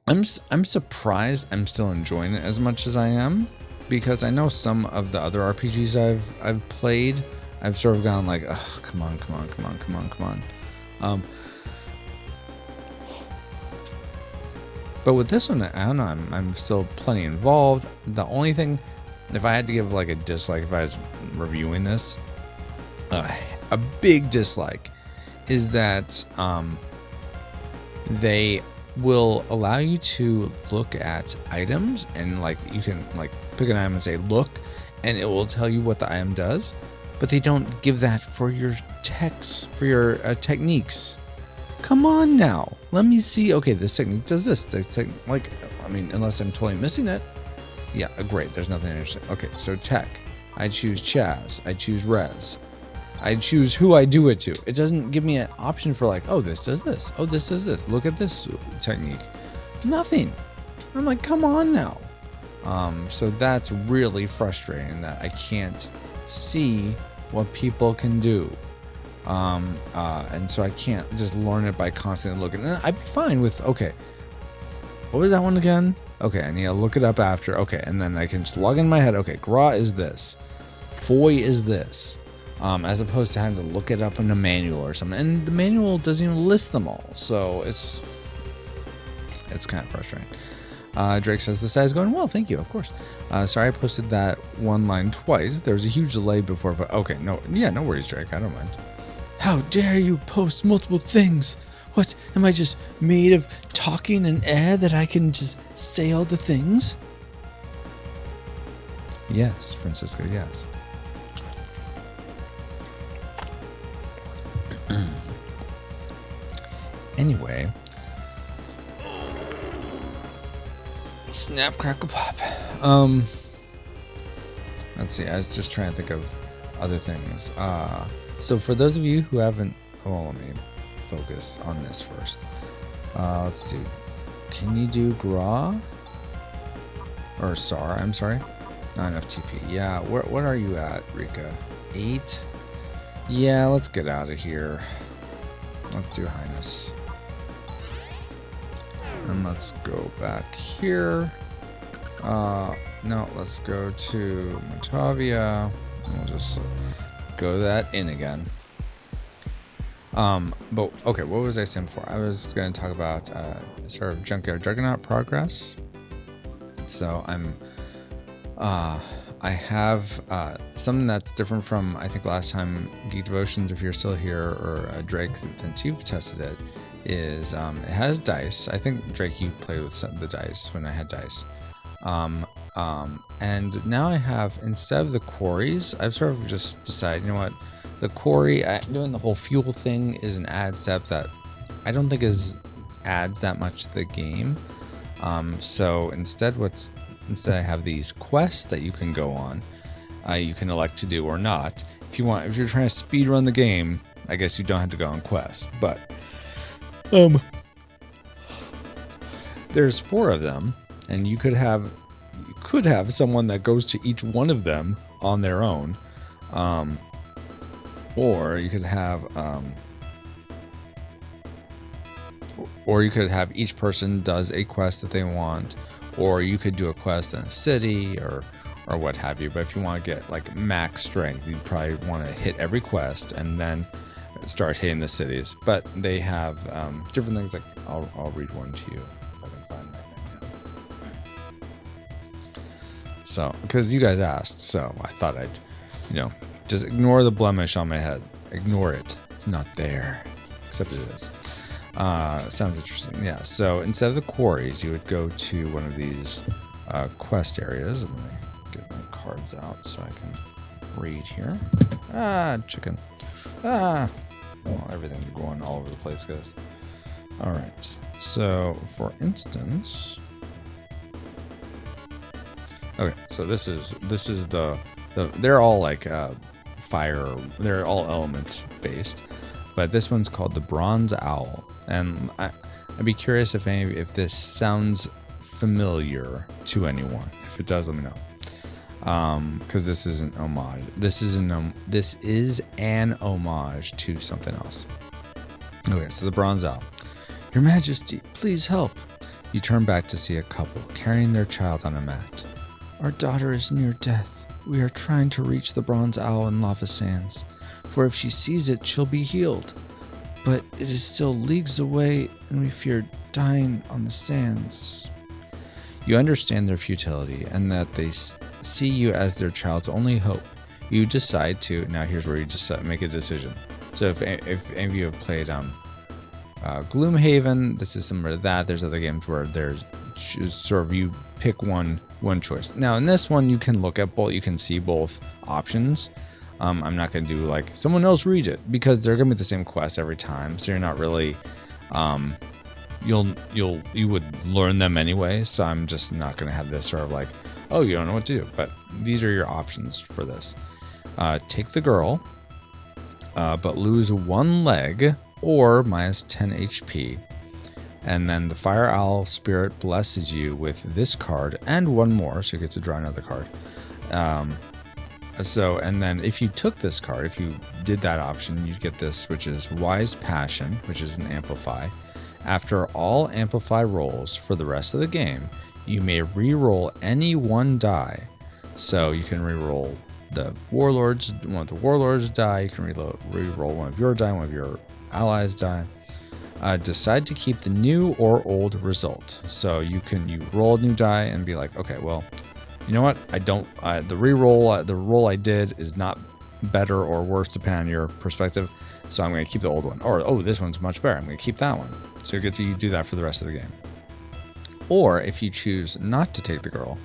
I'm surprised I'm still enjoying it as much as I am, because I know some of the other RPGs I've played, I've sort of gone like, oh, come on. But with this one, I don't know, I'm still plenty involved. The only thing, if I had to give like a dislike, if I was reviewing this, a big dislike is that they will allow you to look at items, and like you can like pick an item and say look, and it will tell you what the item does, but they don't give that for your techniques. Come on now, let me see. Okay, this technique does this. Like, I mean, unless I'm totally missing it. Yeah, great. There's nothing interesting. Okay, so tech. I choose Chaz. I choose Res. I choose who I do it to. It doesn't give me an option for like, oh, this does this. Oh, this does this. Look at this technique. Nothing. I'm like, come on now. So that's really frustrating that I can't see what people can do. And so I can't just learn it by constantly looking. And I'd be fine with, okay, what was that one again? Okay, I need to look it up after. Okay, and then I can just log in my head. Okay, Gra is this. Foy is this. As opposed to having to look it up in a manual or something. And the manual doesn't even list them all. So it's kind of frustrating. Drake says, the site is going well. Thank you, of course. Sorry I posted that one line twice. There was a huge delay before, but okay, no worries, Drake. I don't mind. How dare you post multiple things? What, am I just made of talking and air that I can just say all the things? Yes, Francisco, yes. Anyway. Snap, crackle, pop. Let's see, I was just trying to think of other things. So for those of you who haven't, let me focus on this first. Let's see. Can you do Gra? Or Sar, I'm sorry. Not enough TP. Yeah, what are you at, Rika? 8? Yeah, let's get out of here. Let's do Highness. And let's go back here. No, let's go to Matavia. We'll just go that in again. But okay, what was I saying before? I was going to talk about sort of Junkyard Juggernaut progress. So I have something that's different from, I think, last time Geek Devotions, if you're still here, or Drake, since you've tested it, is it has dice. I think, Drake, you played with the dice when I had dice. And now I have, instead of the quarries, I've sort of just decided, you know what, the quarry, doing the whole fuel thing is an add step that I don't think adds that much to the game. So instead I have these quests that you can go on. You can elect to do or not. If you're trying to speed run the game, I guess you don't have to go on quests. But there's 4 of them, and you could have someone that goes to each one of them on their own. Or you could have each person does a quest that they want, or you could do a quest in a city or what have you. But if you want to get like max strength, you probably want to hit every quest and then start hitting the cities. But they have different things. Like I'll read one to you if I can find my thing. So, because you guys asked, so I thought I'd, just ignore the blemish on my head. Ignore it. It's not there. Except it is. Sounds interesting. Yeah. So instead of the quarries, you would go to one of these quest areas. Let me get my cards out so I can read here. Chicken. Well, everything's going all over the place, guys. All right. So, for instance, okay. So this is the they're all like fire. They're all element based, but this one's called the Bronze Owl, and I'd be curious if this sounds familiar to anyone. If it does, let me know. Because this is an homage. This is an homage to something else. Okay, so the Bronze Owl. Your Majesty, please help. You turn back to see a couple carrying their child on a mat. Our daughter is near death. We are trying to reach the Bronze Owl in Lava Sands, for if she sees it, she'll be healed. But it is still leagues away, and we fear dying on the sands. You understand their futility, and that they see you as their child's only hope. You decide to, now here's where you just make a decision. So if any of you have played Gloomhaven, this is similar to that. There's other games where there's sort of you pick one choice. Now in this one, you can look at both, you can see both options. I'm not going to do like someone else read it, because they're going to be the same quest every time. So you're not really, you would learn them anyway. So I'm just not going to have this sort of like, oh, you don't know what to do. But these are your options for this. Take the girl, but lose 1 leg or minus 10 HP. And then the Fire Owl Spirit blesses you with this card and 1 more, so you get to draw another card. And then if you took this card, if you did that option, you'd get this, which is Wise Passion, which is an Amplify. After all Amplify rolls for the rest of the game, you may re-roll any 1 die. So you can re-roll the Warlord's, one of the Warlord's die, you can re-roll one of your die, one of your allies' die. Decide to keep the new or old result. So you roll a new die and be like, okay, well, you know what? The roll I did is not better or worse depending on your perspective. So I'm going to keep the old one. Or, oh, this one's much better. I'm going to keep that one. So you get to do that for the rest of the game. Or if you choose not to take the girl,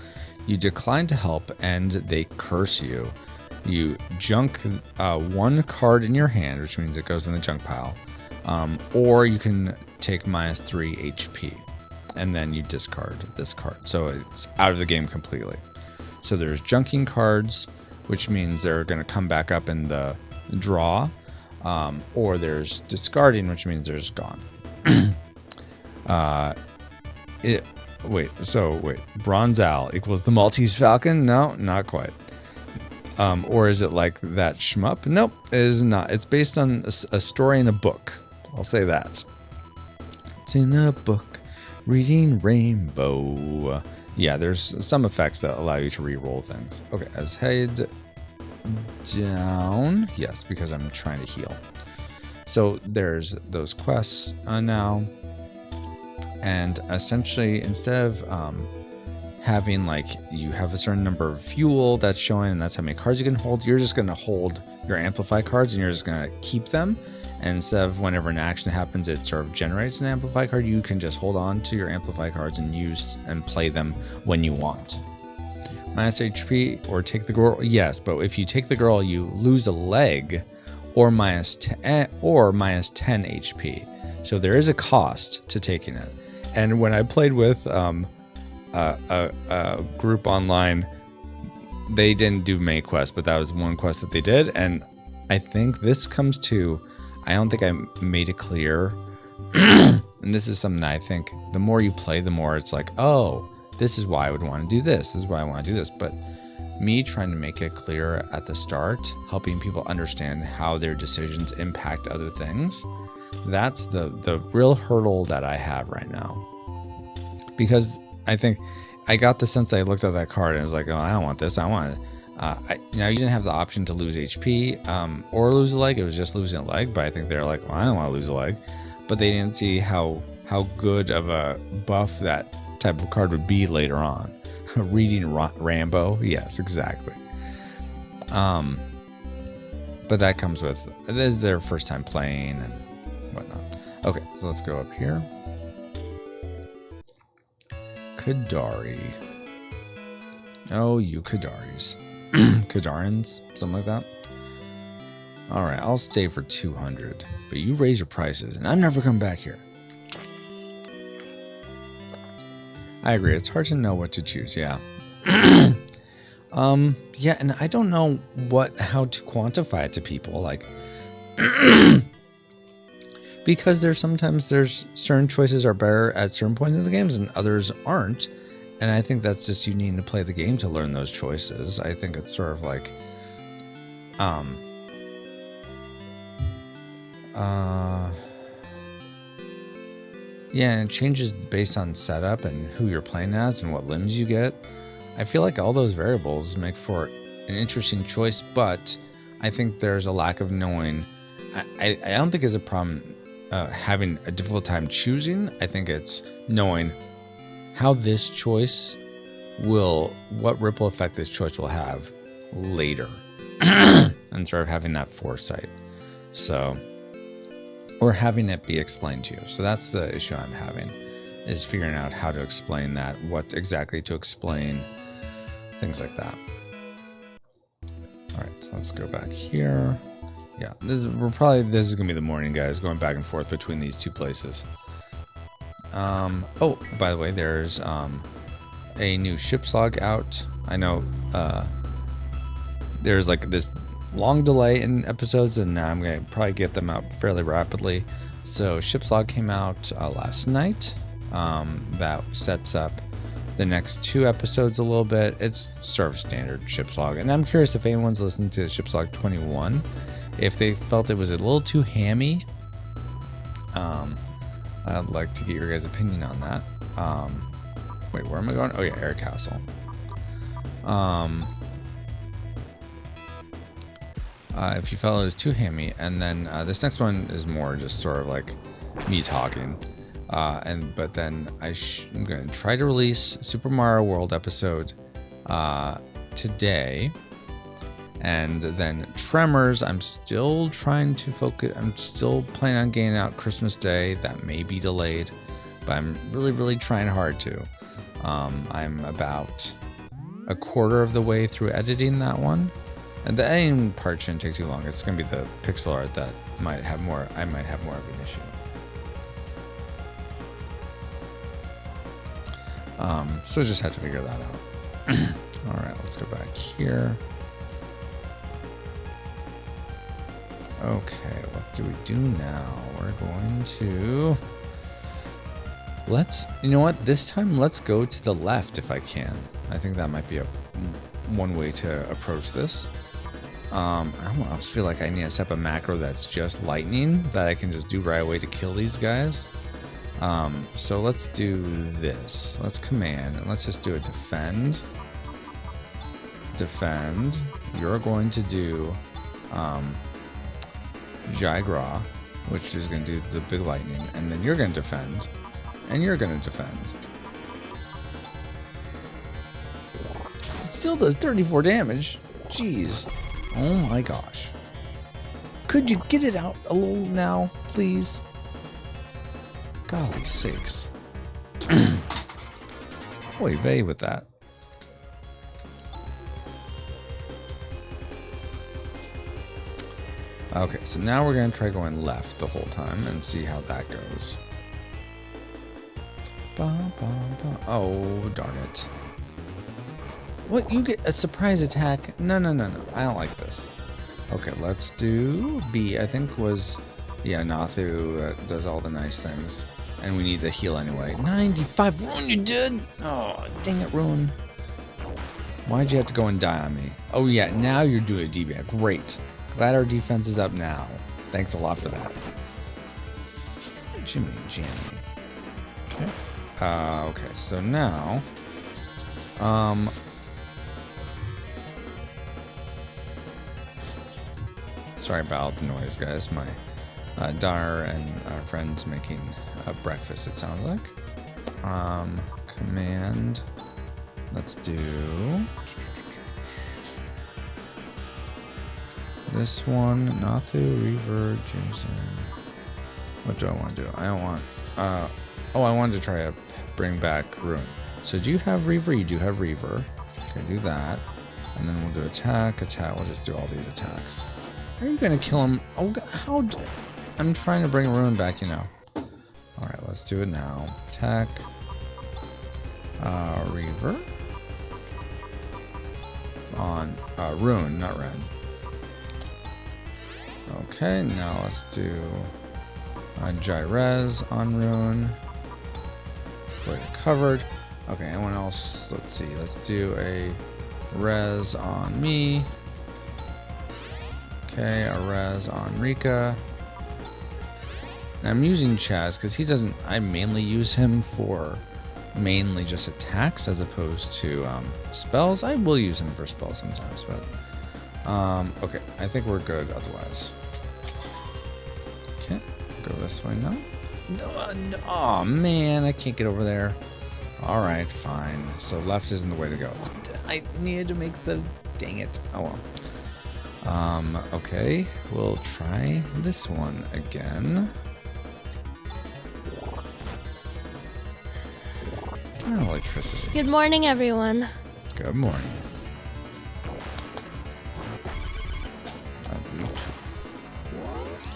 you decline to help and they curse you. You junk 1 card in your hand, which means it goes in the junk pile. Or you can take minus 3 HP and then you discard this card. So it's out of the game completely. So there's junking cards, which means they're going to come back up in the draw. Or there's discarding, which means they're just gone. wait. So wait, Bronze Owl equals the Maltese Falcon? No, not quite. Or is it like that shmup? Nope, it is not. It's based on a story in a book. I'll say that. It's in a book, reading Rainbow. Yeah, there's some effects that allow you to re-roll things. Okay, let's head down. Yes, because I'm trying to heal. So there's those quests now. And essentially, instead of having like you have a certain number of fuel that's showing and that's how many cards you can hold, you're just going to hold your amplify cards and you're just going to keep them. And instead of whenever an action happens, it sort of generates an amplify card, you can just hold on to your amplify cards and use and play them when you want. Minus HP or take the girl? Yes, but if you take the girl, you lose a leg or minus 10 HP. So there is a cost to taking it. And when I played with a group online, they didn't do main quest, but that was one quest that they did. And I think this comes to, I don't think I made it clear. And this is something that I think the more you play, the more it's like, oh, this is why I would want to do this. This is why I want to do this. But me trying to make it clear at the start, helping people understand how their decisions impact other things, that's the real hurdle that I have right now. Because I think I got the sense that I looked at that card and was like, oh, I don't want this. I want it. Now, you didn't have the option to lose HP or lose a leg. It was just losing a leg. But I think they're like, well, I don't want to lose a leg. But they didn't see how good of a buff that type of card would be later on. Reading Rambo. Yes, exactly. But that comes with, this is their first time playing and whatnot. Okay, so let's go up here. Kadari. Oh, you Kadaris. Kadarins, something like that. All right, I'll stay for 200, but you raise your prices, and I'm never coming back here. I agree. It's hard to know what to choose. Yeah. Yeah, and I don't know how to quantify it to people. Like, because there's certain choices are better at certain points in the games and others aren't. And I think that's just you need to play the game to learn those choices. I think it's sort of like, yeah, and it changes based on setup and who you're playing as and what limbs you get. I feel like all those variables make for an interesting choice, but I think there's a lack of knowing. I don't think it's a problem having a difficult time choosing. I think it's knowing how this choice what ripple effect this choice will have later and sort of having that foresight. So, or having it be explained to you. So that's the issue I'm having, is figuring out how to explain that, what exactly to explain, things like that. All right, so let's go back here. Yeah, this is gonna be the morning, guys, going back and forth between these two places. Oh, by the way, there's a new ship's log out. I know there's like this long delay in episodes, and now I'm gonna probably get them out fairly rapidly. So ship's log came out last night. That sets up the next 2 episodes a little bit. It's sort of standard ship's log, and I'm curious if anyone's listened to ship's log 21, if they felt it was a little too hammy. I'd like to get your guys' opinion on that. Wait, where am I going? Oh yeah, Air Castle. If you felt it was too hammy, and then this next one is more just sort of like me talking. But then I'm going to try to release Super Mario World episode today. And then Tremors, I'm still trying to focus. I'm still planning on getting out Christmas Day. That may be delayed, but I'm really, really trying hard to. I'm about a quarter of the way through editing that one. And the editing part shouldn't take too long. It's going to be the pixel art that I might have more of an issue. So just have to figure that out. All right, let's go back here. Okay, what do we do now? We're going to You know what? This time, let's go to the left if I can. I think that might be one way to approach this. I almost feel like I need to set up a macro that's just lightning that I can just do right away to kill these guys. So let's do this. Let's command and let's just do a defend. Defend. You're going to do Jigra, which is going to do the big lightning, and then you're going to defend, and you're going to defend. It still does 34 damage. Jeez. Oh my gosh. Could you get it out a little now, please? Golly sakes. Oy vey with that. Okay, so now we're going to try going left the whole time and see how that goes. Oh, darn it. What? You get a surprise attack? No. I don't like this. Okay, let's do B. I think was... Yeah, Nathu does all the nice things. And we need to heal anyway. 95. Rune, you did? Oh, dang it, Rune. Why'd you have to go and die on me? Oh, yeah, now you're doing a DB. Great. Glad our defense is up now. Thanks a lot for that. Jimmy Jammy. Okay. Okay, so now... Sorry about all the noise, guys. My daughter and our friends making breakfast, it sounds like. Command. Let's do... This one, Nathu, Reaver, Jameson. What do I want to do? I don't want... I wanted to try to bring back Rune. So do you have Reaver? You do have Reaver. Okay, do that. And then we'll do attack. We'll just do all these attacks. Are you going to kill him? Oh, God, how... I'm trying to bring Rune back, you know. Alright, let's do it now. Attack. Reaver. On Rune, not Ren. Okay, now let's do Jirez on Rune. We're covered. Okay, anyone else? Let's see. Let's do a Rez on me. Okay, a Rez on Rika. And I'm using Chaz because he doesn't... I mainly use him for mainly just attacks as opposed to spells. I will use him for spells sometimes, but... okay, I think we're good otherwise. Okay, go this way now. Oh man, I can't get over there. Alright, fine. So left isn't the way to go. I needed to make the... Dang it. Oh well. Okay, we'll try this one again. Electricity. Good morning, everyone. Good morning.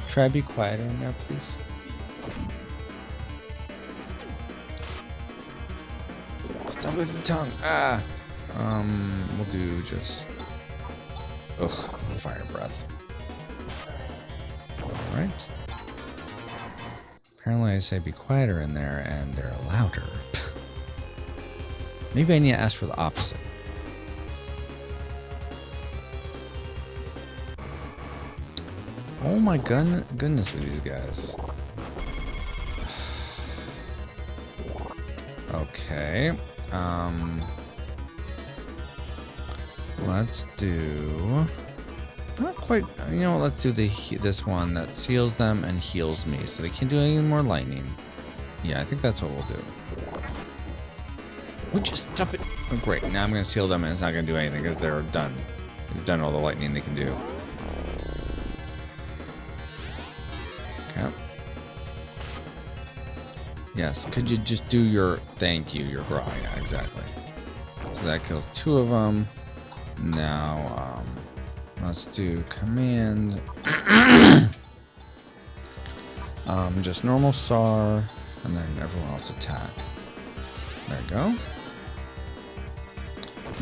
Try to be quieter in there, please. Stop with the tongue. Ah. We'll do just... Ugh, fire breath. Alright. Apparently I say be quieter in there and they're louder. Maybe I need to ask for the opposite. Oh my goodness with these guys. Okay. Let's do... Not quite... You know what? Let's do this one that seals them and heals me. So they can't do any more lightning. Yeah, I think that's what we'll do. We'll just stop it. Oh, great. Now I'm going to seal them and it's not going to do anything because they're done. They've done all the lightning they can do. Okay. Yes. Could you just do your... Thank you. Your graw. Yeah, exactly. So that kills 2 of them. Now, let's do command. Just normal SAR. And then everyone else attack. There you go.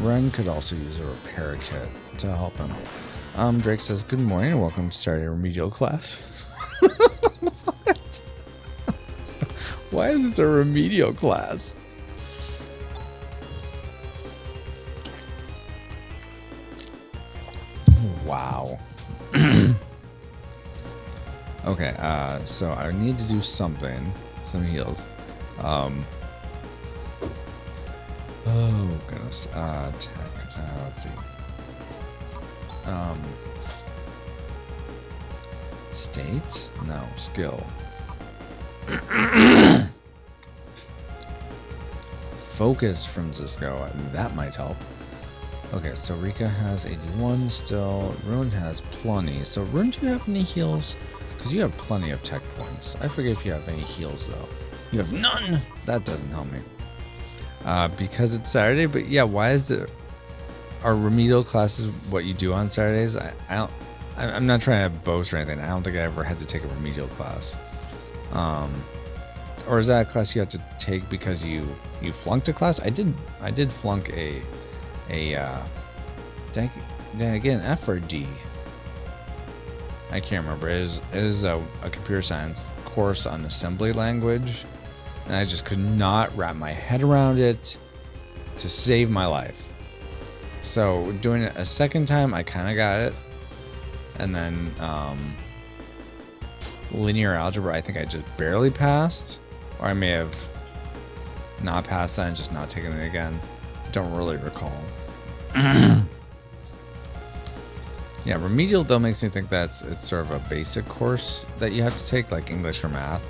Ren could also use a repair kit to help him. Drake says, good morning and welcome to Saturday remedial class. What? Why is this a remedial class? Wow. Okay, so I need to do something. Some heals. Oh goodness. Tech. Let's see. State? No. Skill. Focus from Cisco. That might help. Okay, so Rika has 81 still. Rune has plenty. So Rune, do you have any heals? Because you have plenty of tech points. I forget if you have any heals though. You have none. That doesn't help me. Because it's Saturday, but yeah, why is it? Are remedial classes what you do on Saturdays? I'm not trying to boast or anything. I don't think I ever had to take a remedial class. Or is that a class you have to take because you flunked a class? I did flunk a did I get an F or a D? I can't remember. It is a computer science course on assembly language, and I just could not wrap my head around it to save my life. So doing it a second time, I kind of got it, and then linear algebra, I think I just barely passed, or I may have not passed that and just not taken it again. Don't really recall. Yeah, remedial though makes me think it's sort of a basic course that you have to take, like English or math,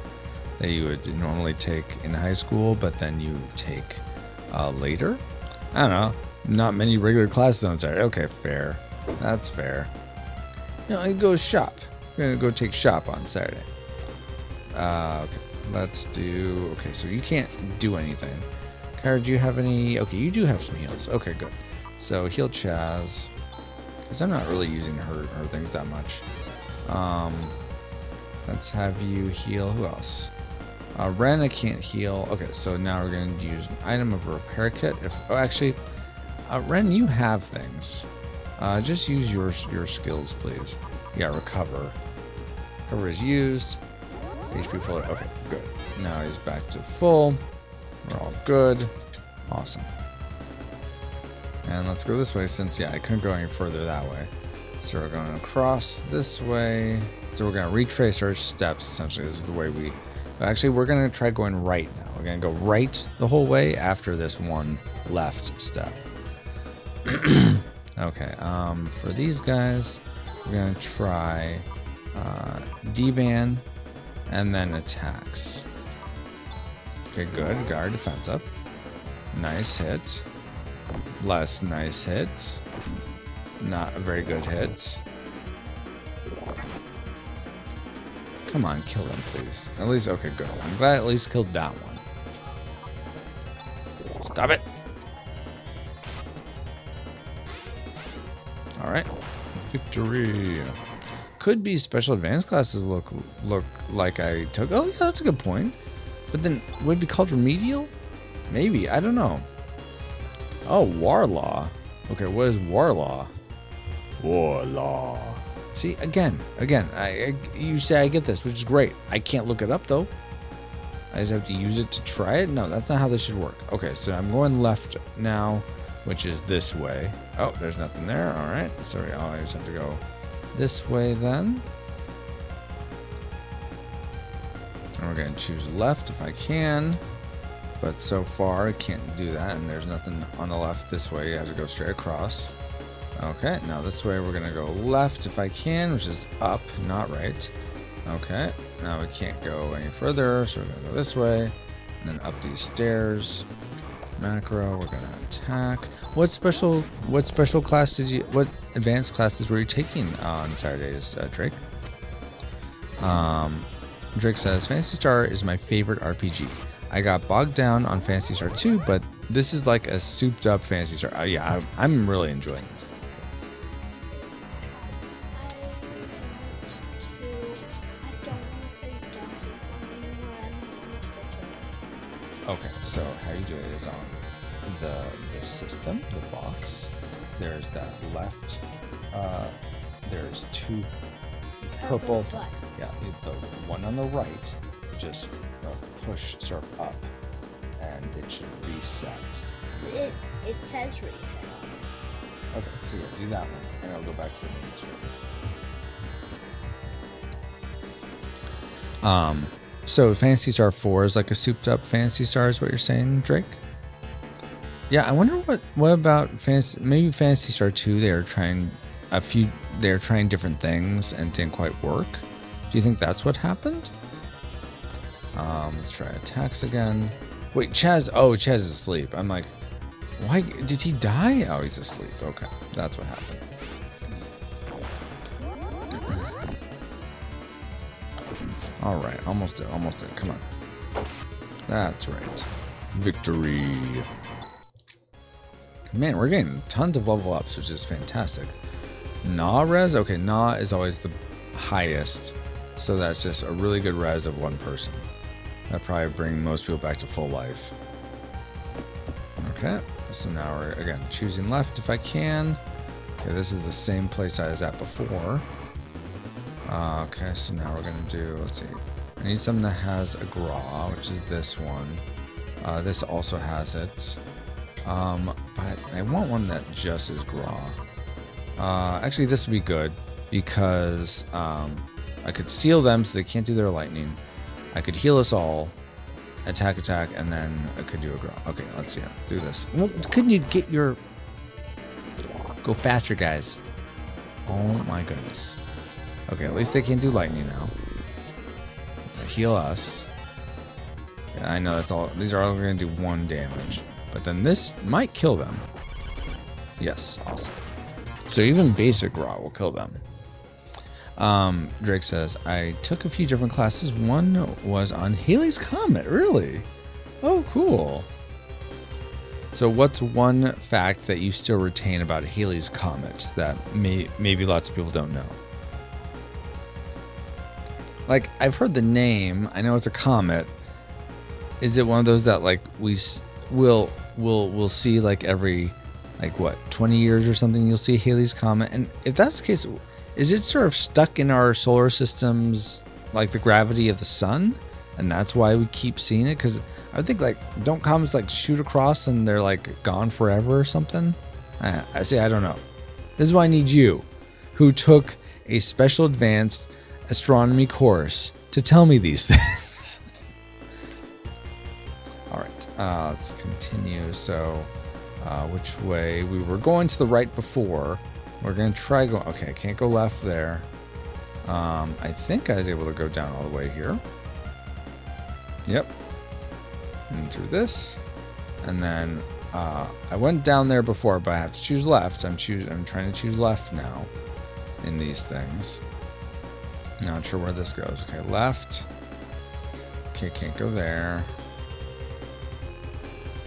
that you would normally take in high school, but then you take later. I don't know. Not many regular classes on Saturday. Okay, fair. That's fair. You know, I go shop. We're gonna go take shop on Saturday. Okay, let's do. Okay, so you can't do anything. Kara, do you have any? Okay, you do have some heals. Okay, good. So heal Chaz, because I'm not really using her things that much. Let's have you heal. Who else? Ren, I can't heal. Okay, so now we're going to use an item of a repair kit. Actually, Ren, you have things. Just use your skills, please. Yeah, recover. Recover is used. HP full. Okay, good. Now he's back to full. We're all good. Awesome. And let's go this way since, yeah, I couldn't go any further that way. So we're going across this way. So we're going to retrace our steps, essentially. This is the way we... Actually, we're going to try going right now. We're going to go right the whole way after this one left step. Okay, for these guys, we're going to try D-Van and then attacks. Okay, good. Got our defense up. Nice hit. Less nice hit. Not a very good hit. Come on, kill him, please. At least, okay, good. I'm glad I at least killed that one. Stop it. All right. Victory. Could be special advanced classes look like I took. Oh, yeah, that's a good point. But then, would it be called remedial? Maybe. I don't know. Oh, War Law. Okay, what is War Law? War Law. See, again, you say I get this, which is great. I can't look it up, though. I just have to use it to try it? No, that's not how this should work. Okay, so I'm going left now, which is this way. Oh, there's nothing there. All right. So we always have to go this way then. And we're going to choose left if I can. But so far, I can't do that, and there's nothing on the left this way. You have to go straight across. Okay, now this way we're going to go left if I can, which is up, not right. Okay, now we can't go any further, so we're going to go this way, and then up these stairs. Macro, we're going to attack. What advanced classes were you taking on Saturdays, Drake? Drake says, Phantasy Star is my favorite RPG. I got bogged down on Phantasy Star 2, but this is like a souped up Phantasy Star. Yeah, I'm really enjoying this. Okay, so how you do it is on the system, the box. There's that left. There's two purple. Yeah, the one on the right just push surf up, and it should reset. It says reset. Okay, so yeah, do that one, and I'll go back to the main server. So Phantasy Star 4 is like a souped up Phantasy Star, is what you're saying, Drake? Yeah, I wonder what about maybe Phantasy Star 2, they're trying different things and didn't quite work. Do you think that's what happened? Let's try attacks again. Wait, Chaz is asleep. I'm like, why did he die? Oh, he's asleep. Okay, that's what happened. All right, almost did. Come on. That's right. Victory. Man, we're getting tons of level ups, which is fantastic. Nah res? Okay, Nah is always the highest. So that's just a really good res of one person. That'd probably bring most people back to full life. Okay, so now we're, again, choosing left if I can. Okay, this is the same place I was at before. Okay, so now we're going to do, let's see. I need something that has a Gra, which is this one. This also has it. But I want one that just is Gra. Actually, this would be good because I could seal them so they can't do their lightning. I could heal us all, attack, and then I could do a Gra. Okay, let's see. Do this. Well, couldn't you get your... Go faster, guys. Oh my goodness. Okay, at least they can do lightning now. Heal us. Yeah, I know that's all. These are all going to do 1 damage. But then this might kill them. Yes, awesome. So even basic Raw will kill them. Drake says, I took a few different classes. One was on Halley's Comet. Really? Oh, cool. So what's one fact that you still retain about Halley's Comet that maybe lots of people don't know? Like, I've heard the name. I know it's a comet. Is it one of those that, like, we'll see, like, every, like, what, 20 years or something, you'll see Halley's Comet? And if that's the case, is it sort of stuck in our solar systems, like the gravity of the sun? And that's why we keep seeing it? Because I think, like, don't comets, like, shoot across and they're, like, gone forever or something? I don't know. This is why I need you, who took a special advanced astronomy course, to tell me these things. All right, let's continue. So, which way? We were going to the right before. We're going to try going... Okay, I can't go left there. I think I was able to go down all the way here. Yep. And through this. And then I went down there before, but I have to choose left. I'm trying to choose left now in these things. Not sure where this goes. Okay, left. Okay, can't go there.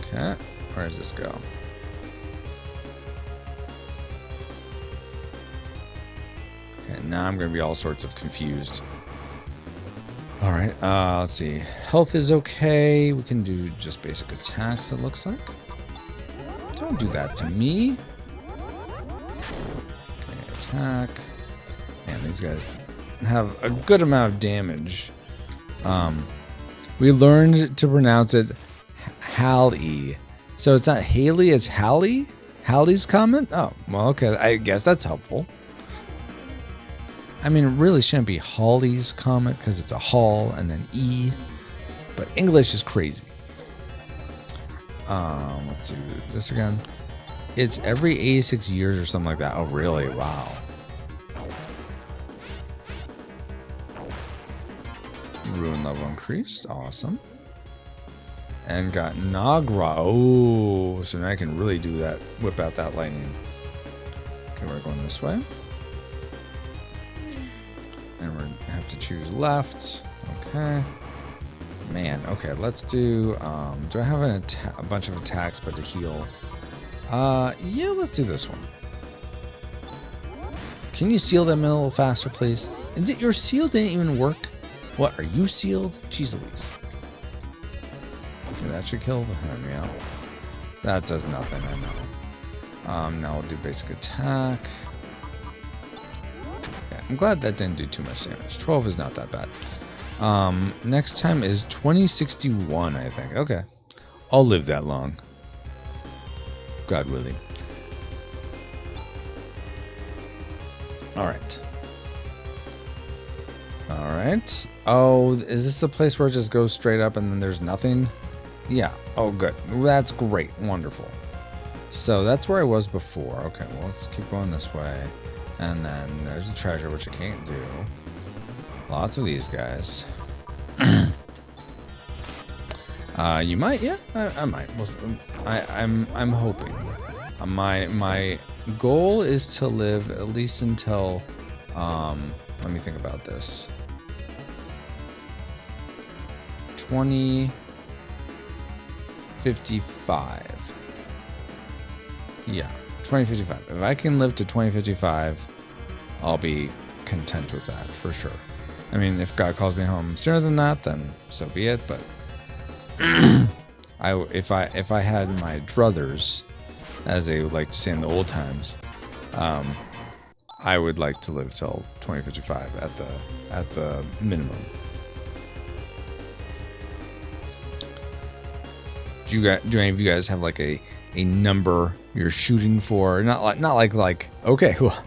Okay, where does this go? Okay, now I'm going to be all sorts of confused. All right, let's see. Health is okay. We can do just basic attacks, it looks like. Don't do that to me. Okay, attack. Man, these guys have a good amount of damage. We learned to pronounce it Halley. So it's not Haley, it's Halley? Halley's Comet? Oh, well, okay. I guess that's helpful. I mean, it really shouldn't be Halley's Comet because it's a Hall and then E. But English is crazy. Let's do this again. It's every 86 years or something like that. Oh, really? Wow. Ruin level increased. Awesome. And got Nagra. Oh, so now I can really do that. Whip out that lightning. Okay, we're going this way. And we have to choose left. Okay. Man, okay, let's do... do I have a bunch of attacks but to heal? Yeah, let's do this one. Can you seal them a little faster, please? Your seal didn't even work. What, are you sealed? Jeez Louise. Okay, that should kill me out. That does nothing, I know. Now we'll do basic attack. Okay, I'm glad that didn't do too much damage. 12 is not that bad. Next time is 2061, I think. Okay. I'll live that long. God willing. Alright. Alright. Oh, is this the place where it just goes straight up and then there's nothing? Yeah. Oh, good. That's great. Wonderful. So that's where I was before. Okay, well, let's keep going this way. And then there's a treasure, which I can't do. Lots of these guys. You might, yeah, I might. I'm hoping. My goal is to live at least until, let me think about this. 2055. Yeah, 2055. If I can live to 2055, I'll be content with that for sure. I mean, if God calls me home sooner than that, then so be it. But if I had my druthers, as they would like to say in the old times, I would like to live till 2055 at the minimum. Do any of you guys have like a number you're shooting for? Not like okay, well,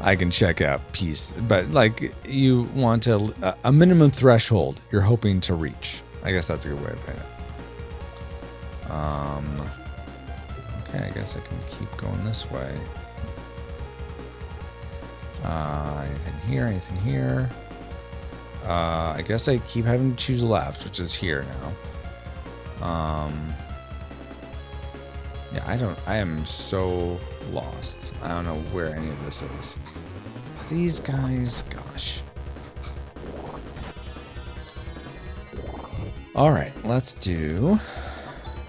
I can check out peace, but like you want a minimum threshold you're hoping to reach. I guess that's a good way of putting it. Okay, I guess I can keep going this way. Anything here? Anything here? I guess I keep having to choose left, which is here now. Yeah, I am so lost. I don't know where any of this is. These guys, gosh. All right, let's do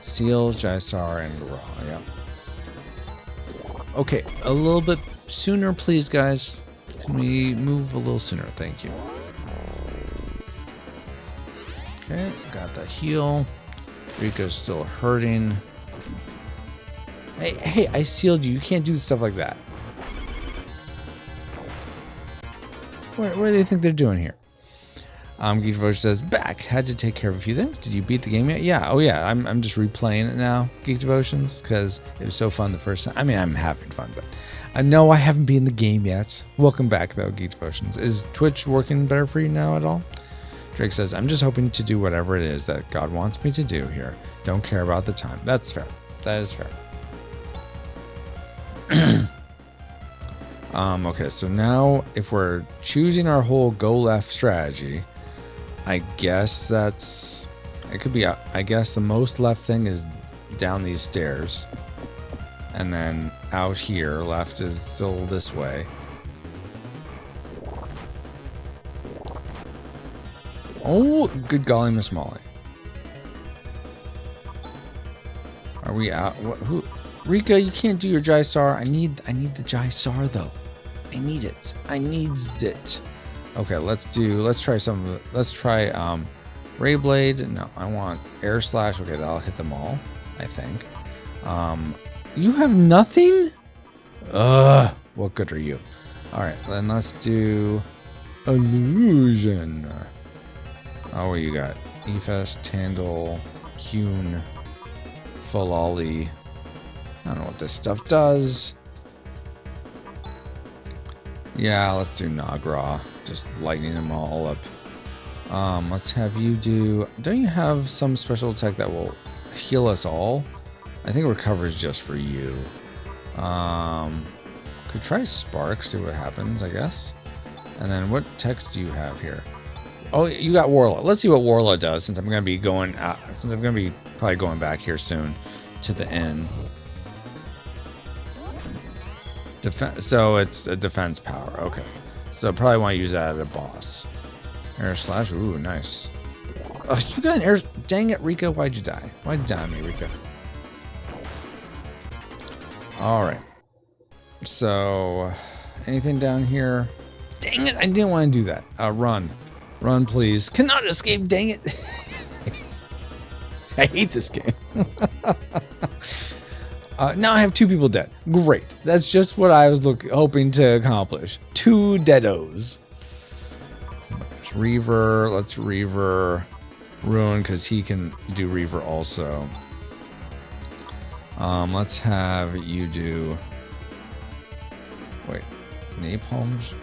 Seal, Jysar, and Raw. Yep. Okay, a little bit sooner, please, guys. Can we move a little sooner? Thank you. Okay, got the heal. Rika's still hurting. Hey, I sealed you. You can't do stuff like that. What do they think they're doing here? Geek Devotion says, back. Had to take care of a few things. Did you beat the game yet? Yeah. Oh, yeah. I'm just replaying it now, Geek Devotions, because it was so fun the first time. I mean, I'm having fun, but I know I haven't beaten the game yet. Welcome back, though, Geek Devotions. Is Twitch working better for you now at all? Drake says, I'm just hoping to do whatever it is that God wants me to do here. Don't care about the time. That's fair. That is fair. Okay, so now if we're choosing our whole go left strategy, I guess it could be, I guess the most left thing is down these stairs. And then out here, left is still this way. Oh, good golly, Miss Molly. Are we out? Who? Rika, you can't do your Jysar. I need the Jysar though. I need it. I needs it. Okay, let's try some. Let's try Ray Blade. No, I want Air Slash. Okay, that'll hit them all, I think. You have nothing? What good are you? All right, then let's do Illusion. Oh, what you got? Ephas, Tandil, Hune, Falali. I don't know what this stuff does. Yeah, let's do Nagra. Just lightening them all up. Let's have you do... Don't you have some special attack that will heal us all? I think recovery is just for you. Could try Spark, see what happens, I guess. And then what text do you have here? Oh, you got Warlock. Let's see what Warlock does, since I'm going to be going out, since I'm going to be probably going back here soon to the inn. So it's a defense power. Okay. So probably want to use that at a boss. Air Slash. Ooh, nice. Oh, you got an air. Dang it, Rika. Why'd you die? Why'd you die on me, Rika? All right. So anything down here? Dang it. I didn't want to do that. Run. Run, please. Cannot escape. Dang it. I hate this game. Now I have 2 people dead. Great. That's just what I was hoping to accomplish. 2 deados. It's Reaver. Let's Reaver Ruin because he can do Reaver also. Let's have you do... Wait, Napalms?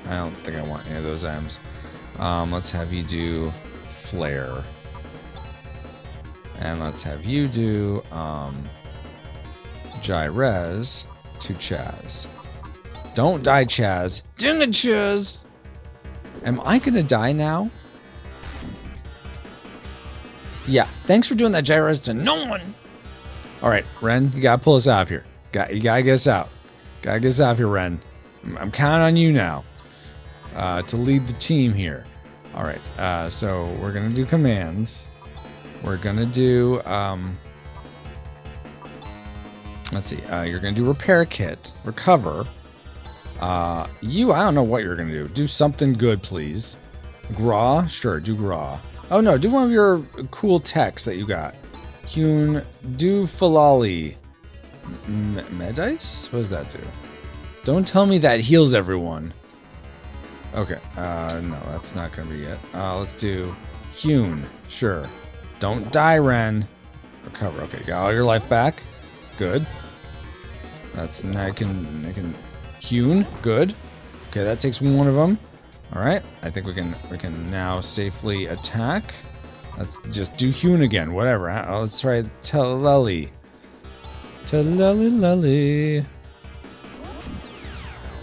I don't think I want any of those items. Let's have you do Flare. And let's have you do Gyrez to Chaz. Don't die, Chaz. Dang it, Chaz! Am I gonna die now? Yeah, thanks for doing that, Gyrez, to no one! Alright, Ren, you gotta pull us out of here. You gotta get us out. Gotta get us out of here, Ren. I'm counting on you now to lead the team here. Alright, so we're gonna do commands. We're gonna do, let's see, you're gonna do repair kit, recover. I don't know what you're gonna do. Do something good, please. Gra? Sure, do Gra. Oh no, do one of your cool techs that you got. Hewn, do Falali. Medice? What does that do? Don't tell me that heals everyone. Okay, no, that's not gonna be it. Let's do Hewn, sure. Don't die, Ren. Recover, okay, got all your life back. Good. That's, now I can Hewn, good. Okay, that takes one of them. All right, I think we can now safely attack. Let's just do Hewn again, whatever. Let's try Teleli. Teleli.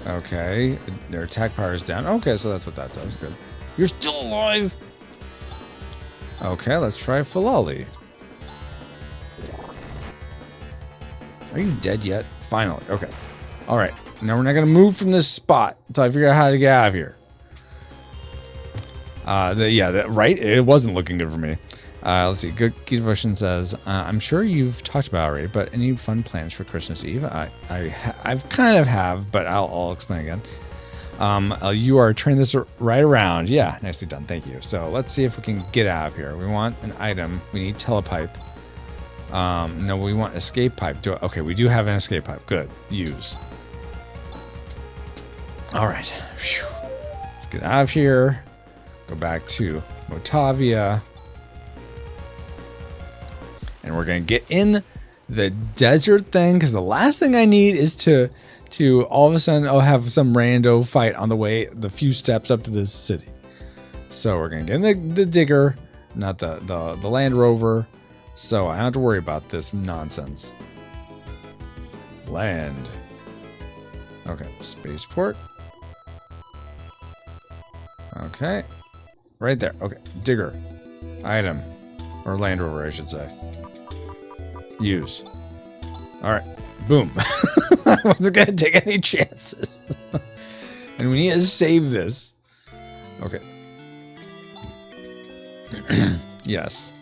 Okay, their attack power is down. Okay, so that's what that does. Good. You're still alive. Okay, let's try Falali. Are you dead yet? Finally. Okay. All right. Now we're not gonna move from this spot until I figure out how to get out of here. Right? It wasn't looking good for me. Let's see. Good Key Devotion says, I'm sure you've talked about it already, but any fun plans for Christmas Eve? I've kind of have, but I'll explain again. You are turning this right around. Yeah, nicely done. Thank you. So let's see if we can get out of here. We want an item. We need telepipe. No, we want escape pipe. Okay, we do have an escape pipe. Good. Use. All right. Whew. Let's get out of here. Go back to Motavia. And we're going to get in the desert thing, because the last thing I need is to all of a sudden have some rando fight on the way, the few steps up to this city. So we're going to get in the digger, not the Land Rover. So I don't have to worry about this nonsense. Land. Okay, spaceport. Okay. Right there. Okay, digger. Item. Or Land Rover, I should say. Use. Alright. Boom. I wasn't going to take any chances. And we need to save this. Okay. Yes.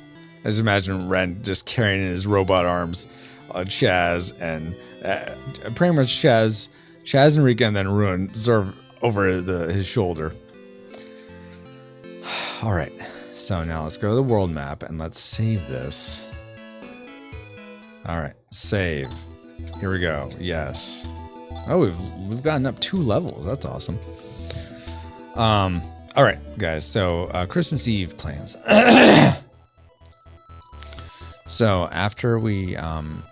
I just imagine Ren just carrying in his robot arms Chaz and pretty much Chaz and Rika and then Ruin sort of over his shoulder. Alright. So now let's go to the world map and let's save this. Alright, save. Here we go. Yes. Oh, we've gotten up 2 levels. That's awesome. Alright, guys. So Christmas Eve plans. So after we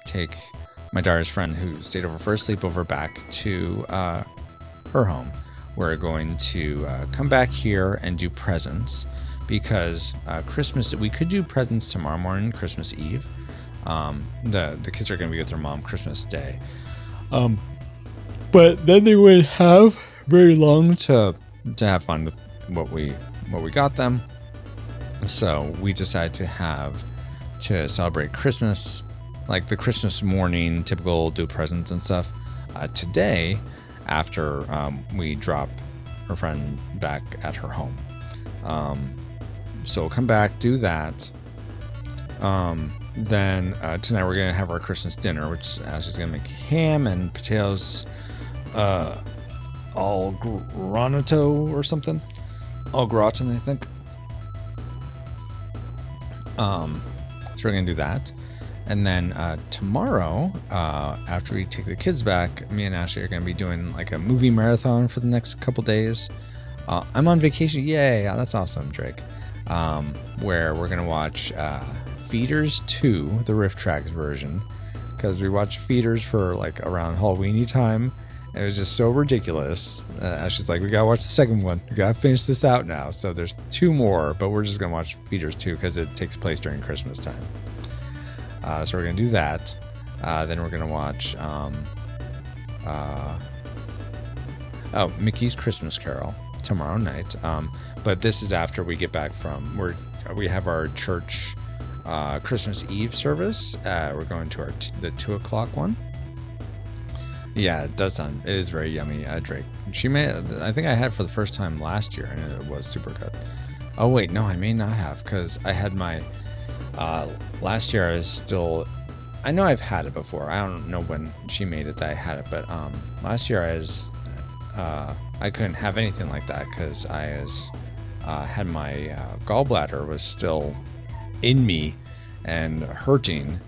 take my daughter's friend who stayed over for a sleepover back to her home, we're going to come back here and do presents, because Christmas, we could do presents tomorrow morning, Christmas Eve. The kids are going to be with their mom Christmas Day. But then they wouldn't have very long to have fun with what we got them. So we decided to celebrate Christmas, like the Christmas morning, typical do presents and stuff, today after we drop her friend back at her home. So we'll come back, do that. Then tonight we're going to have our Christmas dinner, which Ashley's going to make ham and potatoes au granito or something. Au gratin, I think. So we're going to do that. And then tomorrow, after we take the kids back, me and Ashley are going to be doing like a movie marathon for the next couple days. I'm on vacation. Yay! Oh, that's awesome, Drake. Where we're gonna watch Feeders 2, the Riff Tracks version, because we watched Feeders for like around Halloweeny time. And it was just so ridiculous. She's like, we gotta watch the second one. We gotta finish this out now. So there's 2 more, but we're just gonna watch Feeders 2 because it takes place during Christmas time. So we're gonna do that. Then we're gonna watch Mickey's Christmas Carol tomorrow night. But this is after we get back from we have our church Christmas Eve service. We're going to the 2 o'clock one. Yeah, it is very yummy. Drake, I think I had for the first time last year, and it was super good. Oh wait, no, I may not have, because I had my last year. I know I've had it before. I don't know when she made it that I had it, but last year I couldn't have anything like that because I had my gallbladder was still in me and hurting,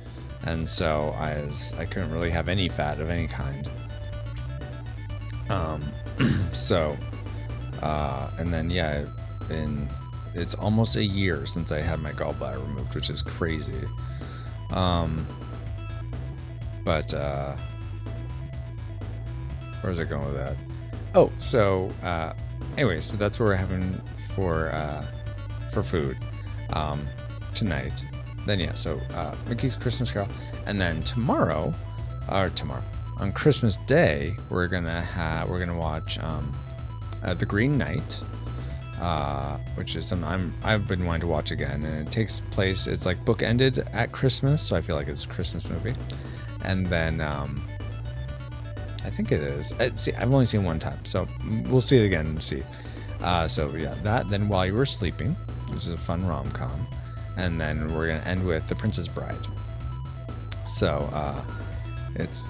and so I couldn't really have any fat of any kind. And then it's almost a year since I had my gallbladder removed, which is crazy. But where's it going with that? Oh, so anyway, so that's what we're having for food tonight. Then so Mickey's Christmas Carol, and then tomorrow on Christmas Day we're gonna watch The Green Knight, which is something I've been wanting to watch again, and it takes place. It's like bookended at Christmas, so I feel like it's a Christmas movie. And then I think it is. See, I've only seen one time, so we'll see it again and see. That. Then While You Were Sleeping, which is a fun rom-com, and then we're gonna end with The Princess Bride. So let's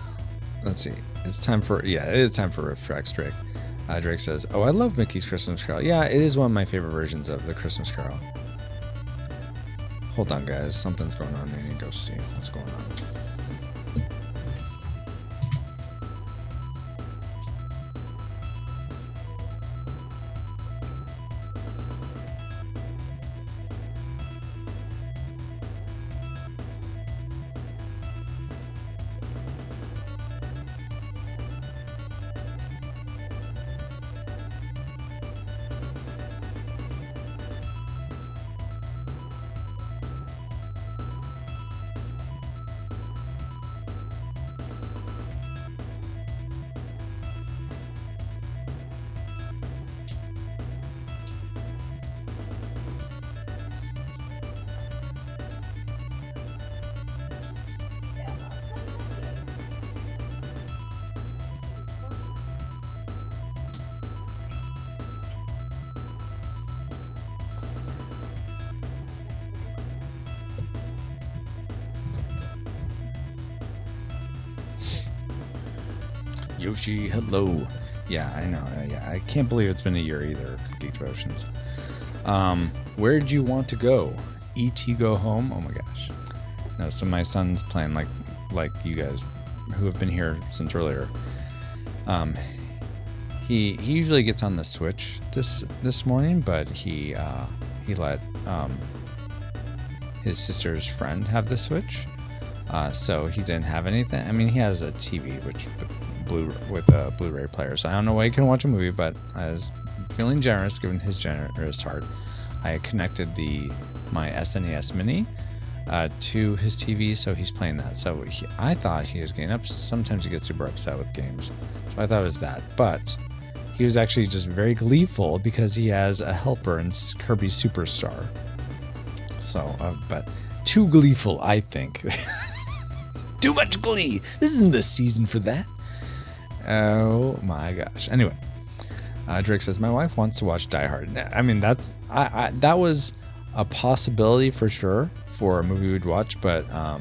see. It is time for Riff Tracks, Drake. Drake says, "Oh, I love Mickey's Christmas Carol. Yeah, it is one of my favorite versions of the Christmas Carol." Hold on, guys. Something's going on. I need to go see what's going on. Yoshi, hello. Yeah, I know. Yeah, I can't believe it's been a year either, Geek Devotions. Where did you want to go? E.T. Go Home? Oh my gosh. No, so my son's playing like you guys who have been here since earlier. He usually gets on the Switch this morning, but he let his sister's friend have the Switch. So he didn't have anything. I mean, he has a TV with a Blu-ray player, so I don't know why he couldn't watch a movie, but I was feeling generous, given his generous heart. I connected my SNES Mini to his TV, so he's playing that. So I thought he was getting up. Sometimes he gets super upset with games, so I thought it was that. But he was actually just very gleeful because he has a helper in Kirby Superstar. So, but too gleeful, I think. Too much glee. This isn't the season for that. Oh my gosh. Anyway, Drake says, my wife wants to watch Die Hard. I mean, that was a possibility for sure for a movie we'd watch, but I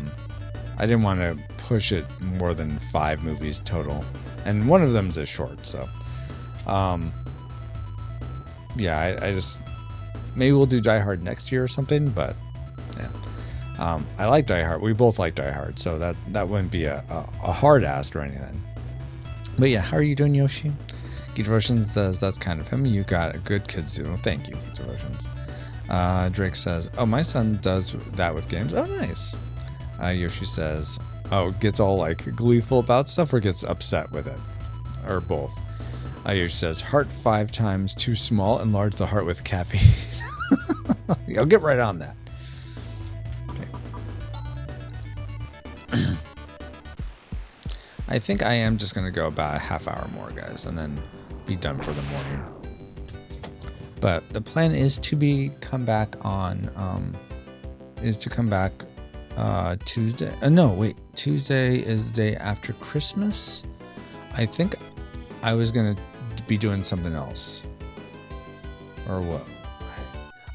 didn't want to push it more than 5 movies total, and one of them's a short. So I just, maybe we'll do Die Hard next year or something. But yeah, I like Die Hard. We both like Die Hard, so that wouldn't be a hard ask or anything. But yeah, how are you doing, Yoshi? Geek Devotions says, that's kind of him. You got a good kids do. Thank you, Geek Devotions. Drake says, oh, my son does that with games. Oh, nice. Yoshi says, oh, gets all like gleeful about stuff or gets upset with it? Or both. Yoshi says, heart 5 times too small. Enlarge the heart with caffeine. I'll get right on that. Okay. I think I am just going to go about a half hour more, guys, and then be done for the morning. But the plan is to come back Tuesday. Tuesday is the day after Christmas. I think I was going to be doing something else. Or what?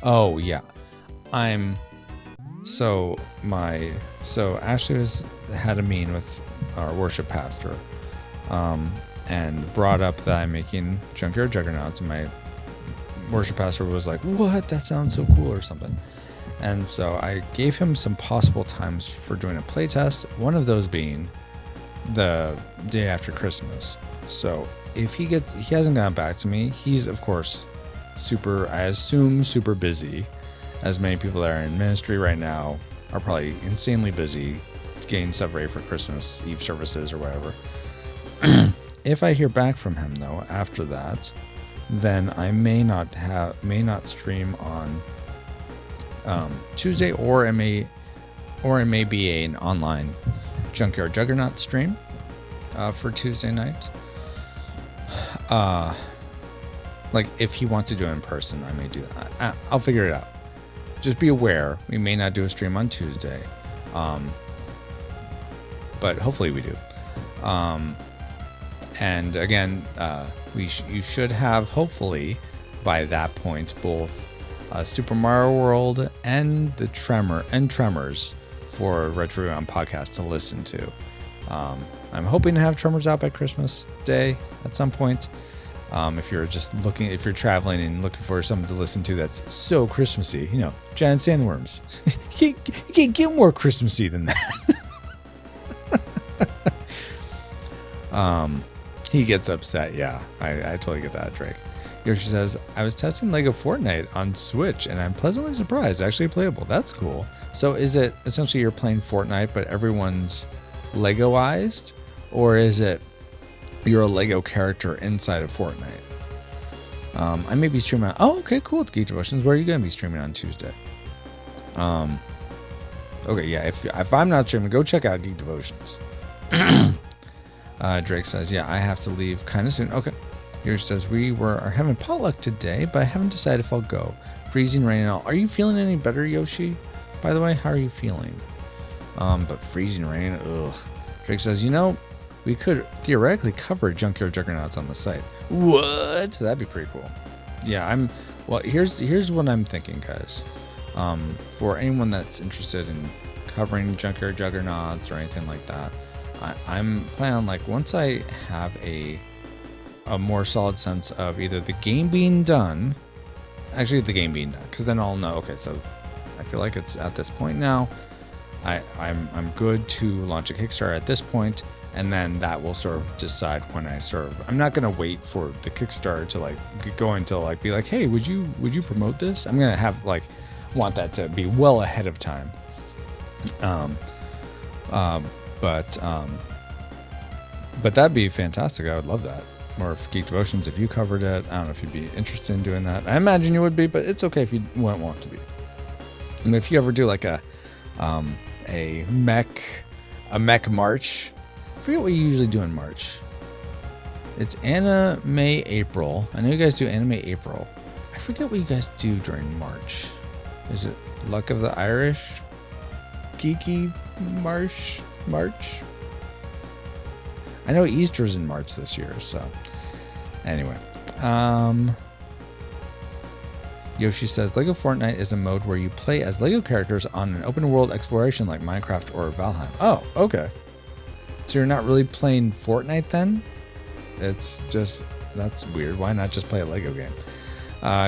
Oh, yeah. So Ashley had a meeting with our worship pastor, and brought up that I'm making Junkyard Juggernauts, and my worship pastor was like, what? That sounds so cool, or something. And so I gave him some possible times for doing a playtest, one of those being the day after Christmas. So if he hasn't gotten back to me, he's of course super busy, as many people that are in ministry right now are probably insanely busy getting stuff ready for Christmas Eve services or whatever. If I hear back from him though after that, then I may not stream on Tuesday, or it may be an online Junkyard Juggernaut stream for Tuesday night. Like if he wants to do it in person, I may do that. I'll figure it out. Just be aware, we may not do a stream on Tuesday, but hopefully we do. And again, you should have, hopefully by that point, both Super Mario World and the Tremors for Retro Rewind podcast to listen to. I'm hoping to have Tremors out by Christmas Day at some point. If you're traveling and looking for something to listen to that's so Christmassy, giant sandworms. you can't get more Christmassy than that. He gets upset. Yeah, I totally get that, Drake. Yoshi says, I was testing Lego Fortnite on Switch and I'm pleasantly surprised. Actually playable. That's cool. So is it essentially you're playing Fortnite, but everyone's Legoized? Or is it you're a Lego character inside of Fortnite? I may be streaming. Oh, okay, cool. It's Geek Devotions. Where are you going to be streaming on Tuesday? Okay, yeah. If I'm not streaming, go check out Geek Devotions. Drake says, yeah, I have to leave kind of soon. Okay. Yours says, we are having potluck today, but I haven't decided if I'll go. Freezing rain and all. Are you feeling any better, Yoshi? By the way, how are you feeling? But freezing rain, ugh. Drake says, we could theoretically cover Junkyard Juggernauts on the site. What? That'd be pretty cool. Yeah, here's what I'm thinking, guys. For anyone that's interested in covering Junkyard Juggernauts or anything like that, I'm planning on, once I have a more solid sense of either the game being done, because then I'll know, okay, so I feel like it's at this point now. I'm good to launch a Kickstarter at this point, and then that will sort of decide when I'm not going to wait for the Kickstarter to get going to be like, hey, would you promote this? I'm going to have want that to be well ahead of time. But that'd be fantastic. I would love that. Or if Geek Devotions, if you covered it, I don't know if you'd be interested in doing that. I imagine you would be, but it's okay if you wouldn't want to be. And if you ever do a mech March, I forget what you usually do in March. It's Anime April. I know you guys do Anime April. I forget what you guys do during March. Is it Luck of the Irish? Geeky March? I know Easter's in March this year, so anyway. Yoshi says, Lego Fortnite is a mode where you play as Lego characters on an open world exploration like Minecraft or Valheim. Oh, okay. So you're not really playing Fortnite then? It's just, that's weird. Why not just play a Lego game?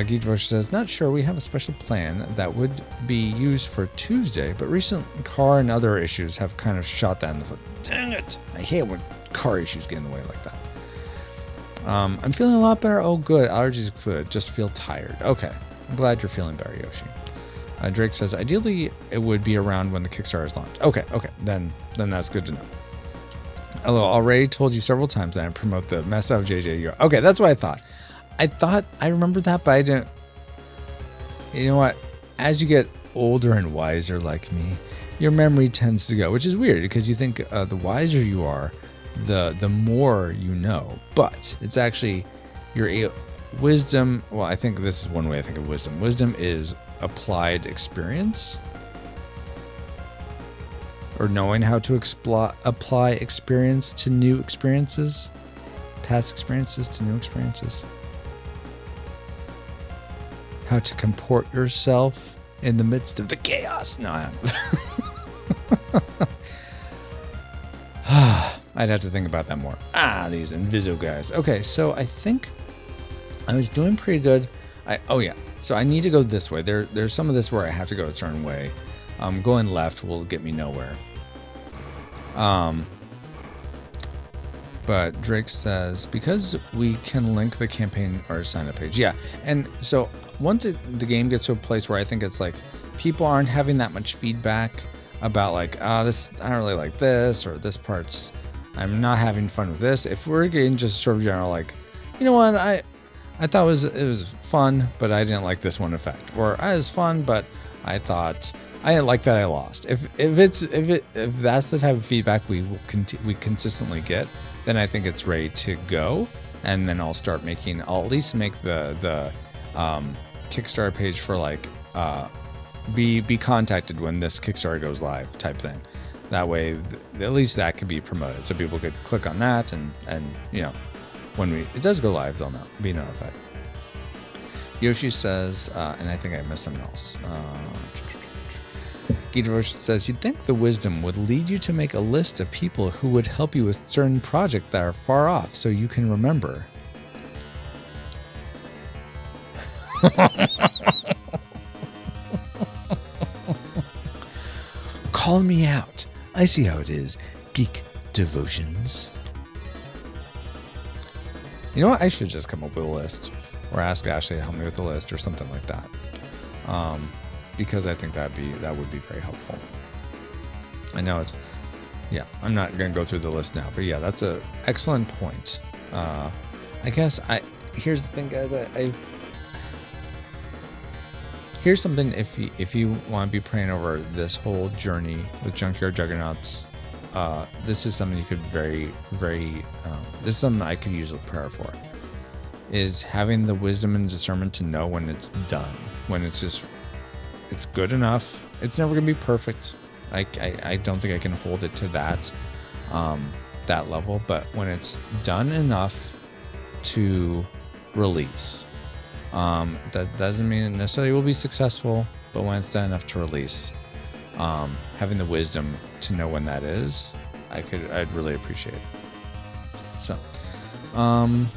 Geek Devotion says, not sure. We have a special plan that would be used for Tuesday, but recent car and other issues have kind of shot that in the foot. Dang it. I hate when car issues get in the way like that. I'm feeling a lot better. Oh, good. Allergies excluded. Just feel tired. Okay. I'm glad you're feeling better, Yoshi. Drake says, ideally, it would be around when the Kickstarter is launched. Okay. Then that's good to know. Hello, already told you several times that I promote the mess of JJ. Okay, that's what I thought. I remembered that, but I didn't. You know what? As you get older and wiser like me, your memory tends to go, which is weird because you think the wiser you are, the more you know. But it's actually your wisdom. Well, I think this is one way I think of wisdom. Wisdom is applied experience, or knowing how to apply experience to new experiences, past experiences to new experiences. How to comport yourself in the midst of the chaos. No, I don't. I'd have to think about that more. These Inviso guys. Okay, so I think I was doing pretty good. So I need to go this way. There's some of this where I have to go a certain way. Going left will get me nowhere. But Drake says, because we can link the campaign or sign up page. Yeah. And so once the game gets to a place where I think it's like people aren't having that much feedback about like, this, I don't really like this, or this part's, I'm not having fun with this. If we're getting just sort of general, like, you know what, I thought it was fun, but I didn't like this one effect, or it was fun, but I thought I didn't like that I lost. If that's the type of feedback we consistently get, then I think it's ready to go. And then I'll start making. I'll at least make the Kickstarter page for like be contacted when this Kickstarter goes live type thing. That way, at least that could be promoted, so people could click on that, and you know, when it does go live, they'll be notified. Yoshi says, and I think I missed something else. Gita says, you'd think the wisdom would lead you to make a list of people who would help you with certain projects that are far off so you can remember. Call me out. I see how it is. Geek devotions. You know what? I should just come up with a list, or ask Ashley to help me with the list or something like that. Because I think that would be very helpful. I know I'm not going to go through the list now, but yeah, that's an excellent point. I guess here's the thing, guys. Here's something, if you want to be praying over this whole journey with Junkyard Juggernauts, this is something you could this is something I could use a prayer for, is having the wisdom and discernment to know when it's done, when it's good enough. It's never going to be perfect. I don't think I can hold it to that level, but when it's done enough to release, that doesn't mean it necessarily will be successful, but when it's done enough to release, having the wisdom to know when that is, I'd really appreciate it. So,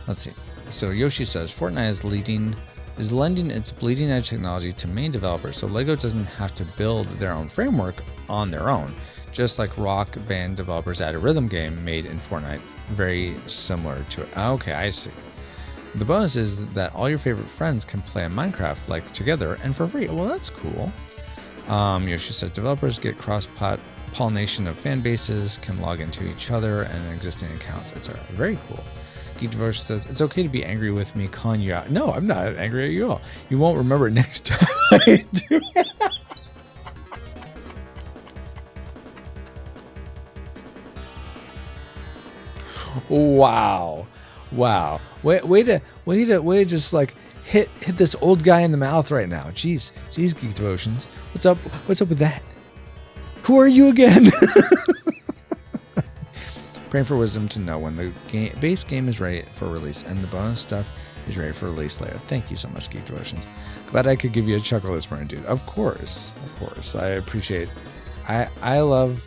let's see. So Yoshi says Fortnite is lending its bleeding edge technology to main developers, so LEGO doesn't have to build their own framework on their own, just like Rock Band developers add a rhythm game made in Fortnite, very similar to it. Okay, I see. The bonus is that all your favorite friends can play Minecraft like together and for free. Well, that's cool. Yoshi says developers get cross-pollination of fan bases, can log into each other and an existing account, etc. Very cool. Geek Devotion says it's okay to be angry with me calling you out. No, I'm not angry at you at all. You won't remember it next time I do it. Wow. Way to just like hit this old guy in the mouth right now. Jeez, Geek Devotions. What's up with that? Who are you again? Praying for wisdom to know when the base game is ready for release and the bonus stuff is ready for release later. Thank you so much, Geek Devotions. Glad I could give you a chuckle this morning, dude. Of course. I appreciate. I love.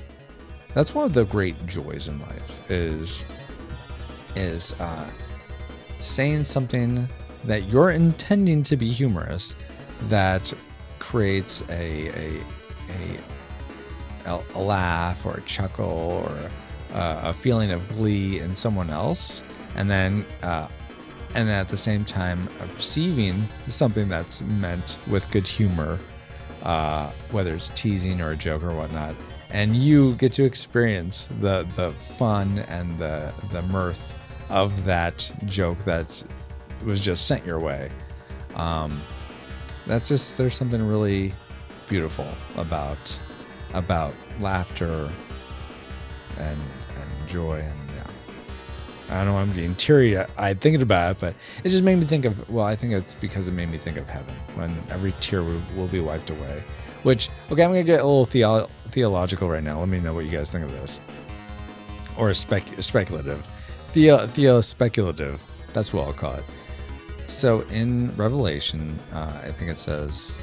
That's one of the great joys in life is saying something that you're intending to be humorous that creates a laugh or a chuckle or a feeling of glee in someone else, and then and at the same time receiving something that's meant with good humor, whether it's teasing or a joke or whatnot, and you get to experience the fun and the mirth of that joke that was just sent your way. That's just, there's something really beautiful about laughter and joy, and I don't know, I'm getting teary-eyed thinking about it, but it just made me think of, well, I think it's because it made me think of heaven, when every tear will be wiped away. Which, okay, I'm going to get a little theological right now. Let me know what you guys think of this. Or speculative. Speculative. That's what I'll call it. So in Revelation, I think it says,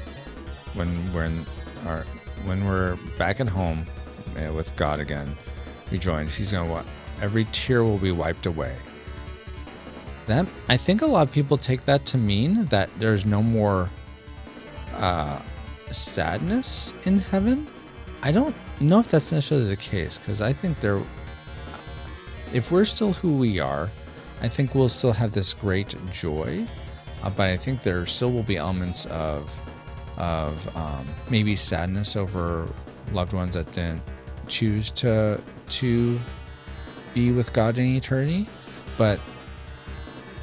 when we're back at home with God again, we join. She's going to every tear will be wiped away. That, I think a lot of people take that to mean that there's no more sadness in heaven. I don't know if that's necessarily the case, because I think if we're still who we are, I think we'll still have this great joy, but I think there still will be elements of maybe sadness over loved ones that didn't choose to be with God in eternity, but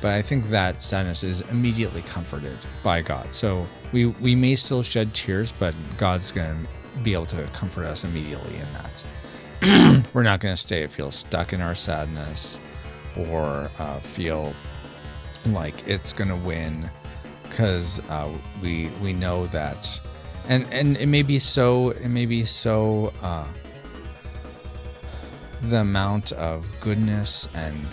I think that sadness is immediately comforted by God. So we may still shed tears, but God's going to be able to comfort us immediately in that. We're not going to feel stuck in our sadness, or feel like it's going to win, because we know that, and it may be so. The amount of goodness and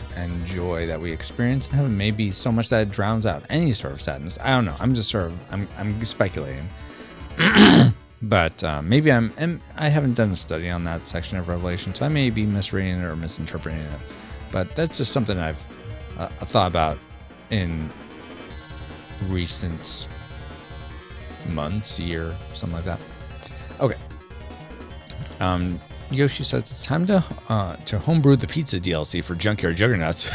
joy that we experience in heaven may be so much that it drowns out any sort of sadness. I don't know. I'm just I'm speculating. But maybe I haven't done a study on that section of Revelation, so I may be misreading it or misinterpreting it. But that's just something I've thought about in recent months, year, something like that. Okay. Yoshi says it's time to homebrew the pizza DLC for Junkyard Juggernauts,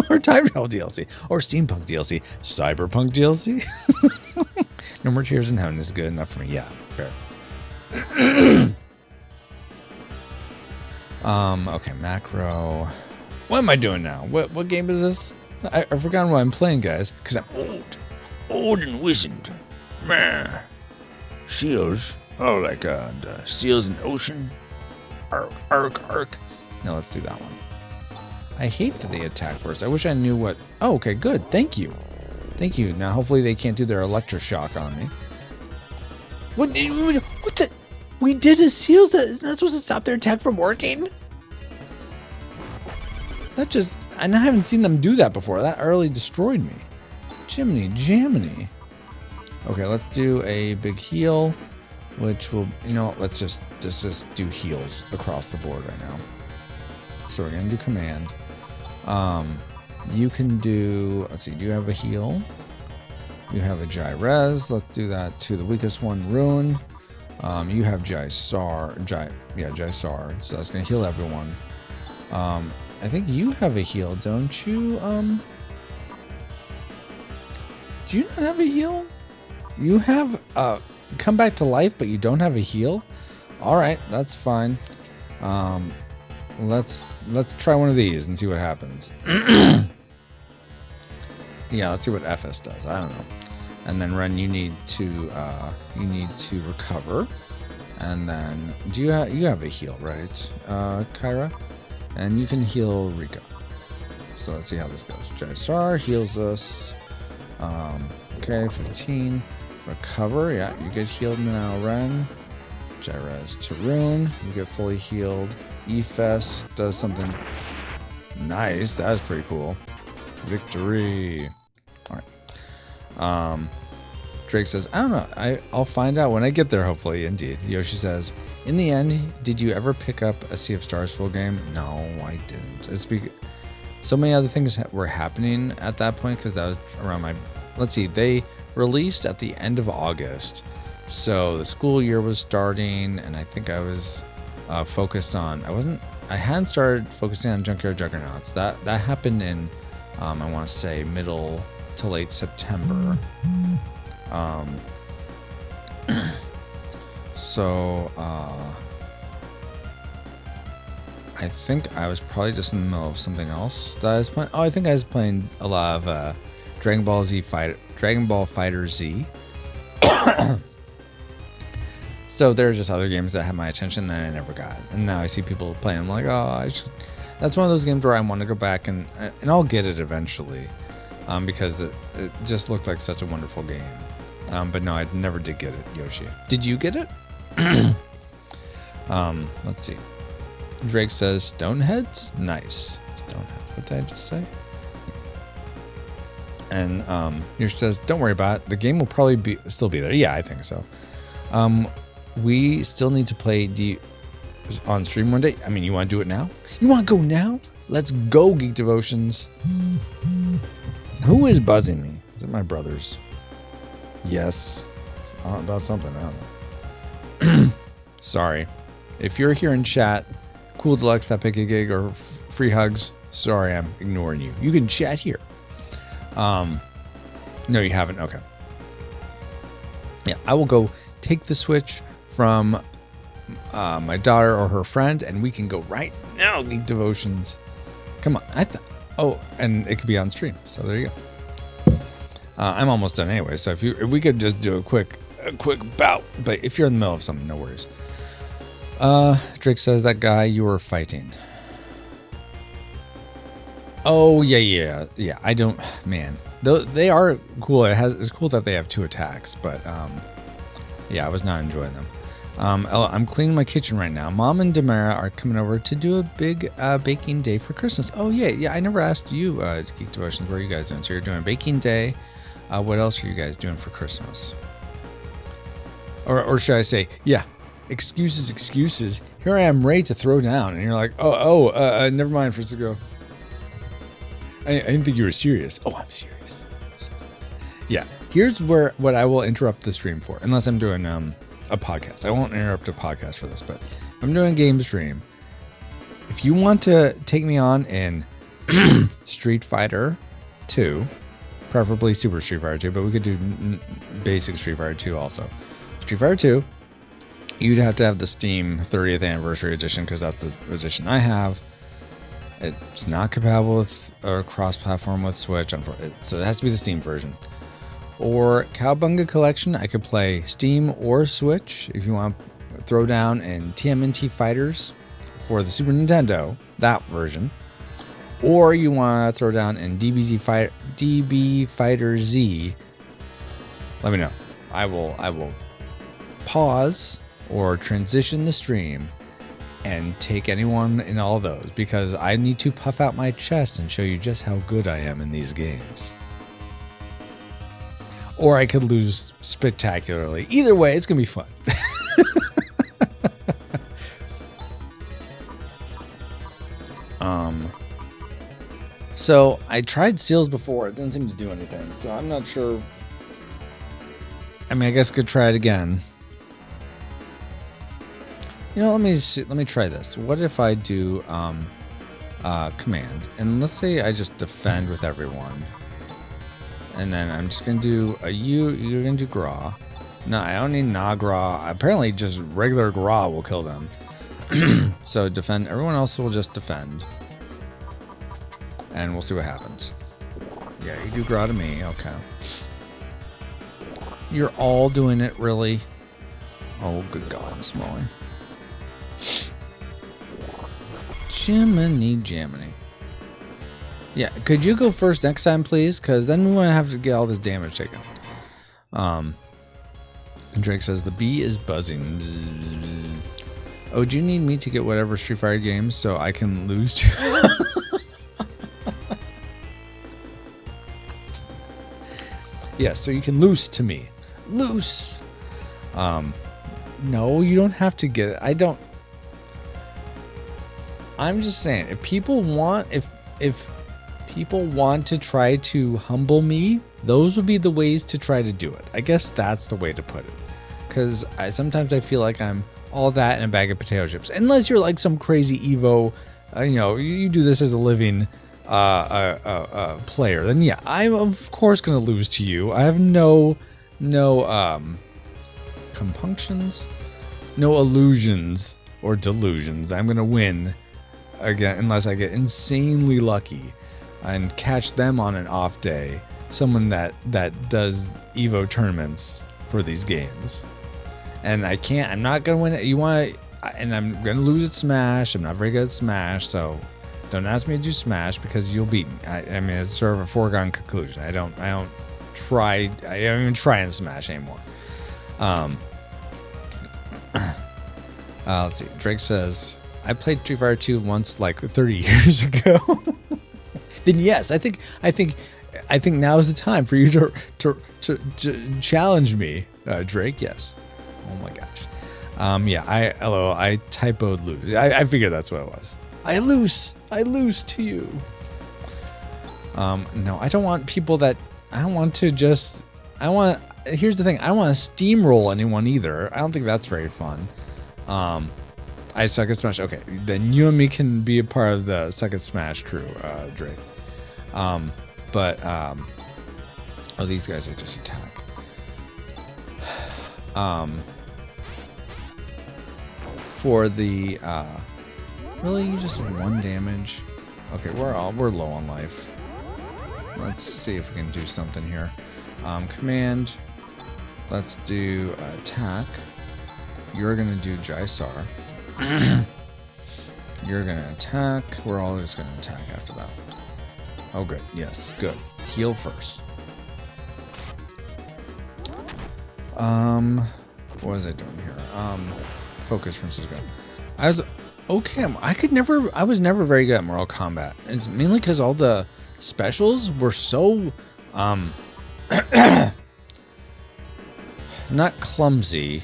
or Time Travel DLC, or Steampunk DLC, Cyberpunk DLC. No more tears in heaven is good enough for me. Yeah, fair. Okay, macro. What am I doing now? What game is this? I've forgotten what I'm playing, guys, because I'm old and wizened. Man, seals. Oh, like seals in the ocean. Ark. No, let's do that one. I hate that they attack first. I wish I knew what... Oh, okay, good. Thank you. Now, hopefully they can't do their electroshock on me. What the... We did a seals? Isn't that supposed to stop their attack from working? That just... And I haven't seen them do that before. That early destroyed me. Jiminy Jaminy. Okay, let's do a big heal. Which will, let's just do heals across the board right now. So we're gonna do command. You can do, let's see, do you have a heal? You have a Jai-Res. Let's do that to the weakest one, Ruin. You have Jai-Sar. Jai-Sar. So that's gonna heal everyone. I think you have a heal, don't you? Do you not have a heal? You have come back to life, but you don't have a heal. All right, that's fine. Let's try one of these and see what happens. Yeah, let's see what FS does. I don't know. And then Ren, you need to recover. And then you have a heal, right, Kyra? And you can heal Rika. So let's see how this goes. Jai-Sar heals us. Okay, 15. Recover, yeah, you get healed now, Ren. Jai-Res to Rune, you get fully healed. Efes does something nice. That was pretty cool. Victory. Alright. Drake says, I don't know. I'll find out when I get there, hopefully, indeed. Yoshi says, in the end, did you ever pick up a Sea of Stars full game? No, I didn't. It's because so many other things were happening at that point, because that was around my... Let's see, they released at the end of August, so the school year was starting, and I think I was focused on... I hadn't started focusing on Junkyard Juggernauts. That happened in I want to say middle to late September. So I think I was probably just in the middle of something else that I was playing. Oh, I think I was playing a lot of Dragon Ball Fighter Z. So there are just other games that had my attention that I never got, and now I see people playing. I'm like, oh, I should. That's one of those games where I want to go back and I'll get it eventually, because it just looked like such a wonderful game. But no, I never did get it, Yoshi. Did you get it? Let's see. Drake says Stoneheads. Nice. Stoneheads. What did I just say? And Yoshi says, don't worry about it. The game will probably still be there. Yeah, I think so. We still need to play on stream one day. I mean, you want to do it now? You want to go now? Let's go, Geek Devotions. Who is buzzing me? Is it my brothers? Yes. It's about something. I don't know. Sorry. If you're here in chat, Cool Deluxe, Fat Picky Gig, or Free Hugs, sorry, I'm ignoring you. You can chat here. No, you haven't. Okay. Yeah, I will go take the Switch from my daughter or her friend, and we can go right now, Geek Devotions. Come on. Oh, and it could be on stream. So there you go. I'm almost done anyway. So if we could just do a quick bout, but if you're in the middle of something, no worries. Drake says that guy you were fighting. Oh yeah. I don't, man. They are cool. It's cool that they have 2 attacks, but yeah, I was not enjoying them. I'm cleaning my kitchen right now. Mom and Demara are coming over to do a big baking day for Christmas. Oh yeah. I never asked you, Geek Devotions, what are you guys doing? So you're doing a baking day. What else are you guys doing for Christmas? Or should I say, yeah. Excuses. Here I am ready to throw down, and you're like, never mind, Francisco. I didn't think you were serious. Oh, I'm serious. Yeah, here's what I will interrupt the stream for, unless I'm doing a podcast. I won't interrupt a podcast for this, but if I'm doing a game stream. If you want to take me on in Street Fighter 2, preferably Super Street Fighter 2, but we could do basic Street Fighter 2 also. Street Fighter 2. You'd have to have the Steam 30th Anniversary Edition, because that's the edition I have. It's not compatible with or cross-platform with Switch, so it has to be the Steam version. Or Cowabunga Collection, I could play Steam or Switch if you want to throw down in TMNT Fighters for the Super Nintendo, that version. Or you want to throw down in DB Fighter Z, let me know. I will pause or transition the stream and take anyone in all those, because I need to puff out my chest and show you just how good I am in these games. Or I could lose spectacularly. Either way, it's gonna be fun. So I tried seals before. It didn't seem to do anything, so I'm not sure. I mean, I guess I could try it again. You know, let me try this. What if I do command, and let's say I just defend with everyone, and then I'm just gonna do a you're gonna do Gra. No, I don't need Nagra. Apparently, just regular Gra will kill them. So defend. Everyone else will just defend, and we'll see what happens. Yeah, you do Gra to me. Okay. You're all doing it, really? Oh, good God, Miss Molly. Jiminy Jaminy. Yeah, could you go first next time, please? Because then we won't have to get all this damage taken. Drake says, the bee is buzzing. Oh, do you need me to get whatever Street Fighter games so I can lose to? Yeah, so you can lose to me. Loose. No, you don't have to get it. I'm just saying, if people want to try to humble me, those would be the ways to try to do it. I guess that's the way to put it. Because sometimes I feel like I'm all that in a bag of potato chips. Unless you're like some crazy Evo, you do this as a living, player, then yeah, I'm of course gonna lose to you. I have no compunctions, no illusions or delusions. I'm gonna win again unless I get insanely lucky and catch them on an off day. Someone that does Evo tournaments for these games, and I'm not gonna win it. And I'm gonna lose at Smash. I'm not very good at Smash, so don't ask me to do Smash because you'll beat me. I mean, it's sort of a foregone conclusion. I don't even try in Smash anymore. Let's see. Drake says, I played Street Fighter 2 once like 30 years ago. Then yes, I think now is the time for you to challenge me, Drake. Yes. Oh my gosh. Yeah. I typoed lose. I figured that's what it was. I lose to you. No, I don't want people that here's the thing. I don't want to steamroll anyone either. I don't think that's very fun. I suck at Smash. Okay, then you and me can be a part of the suck at Smash crew, Drake. Oh, these guys are just attack. For the really, you just did 1 damage. Okay, we're low on life. Let's see if we can do something here. Command. Let's do attack. You're gonna do Jysar. You're gonna attack. We're all just gonna attack after that. Oh, good. Yes, good. Heal first. What was I doing here? Focus, Francisco. I was okay. I was never very good at Mortal Kombat. It's mainly because all the specials were so, not clumsy,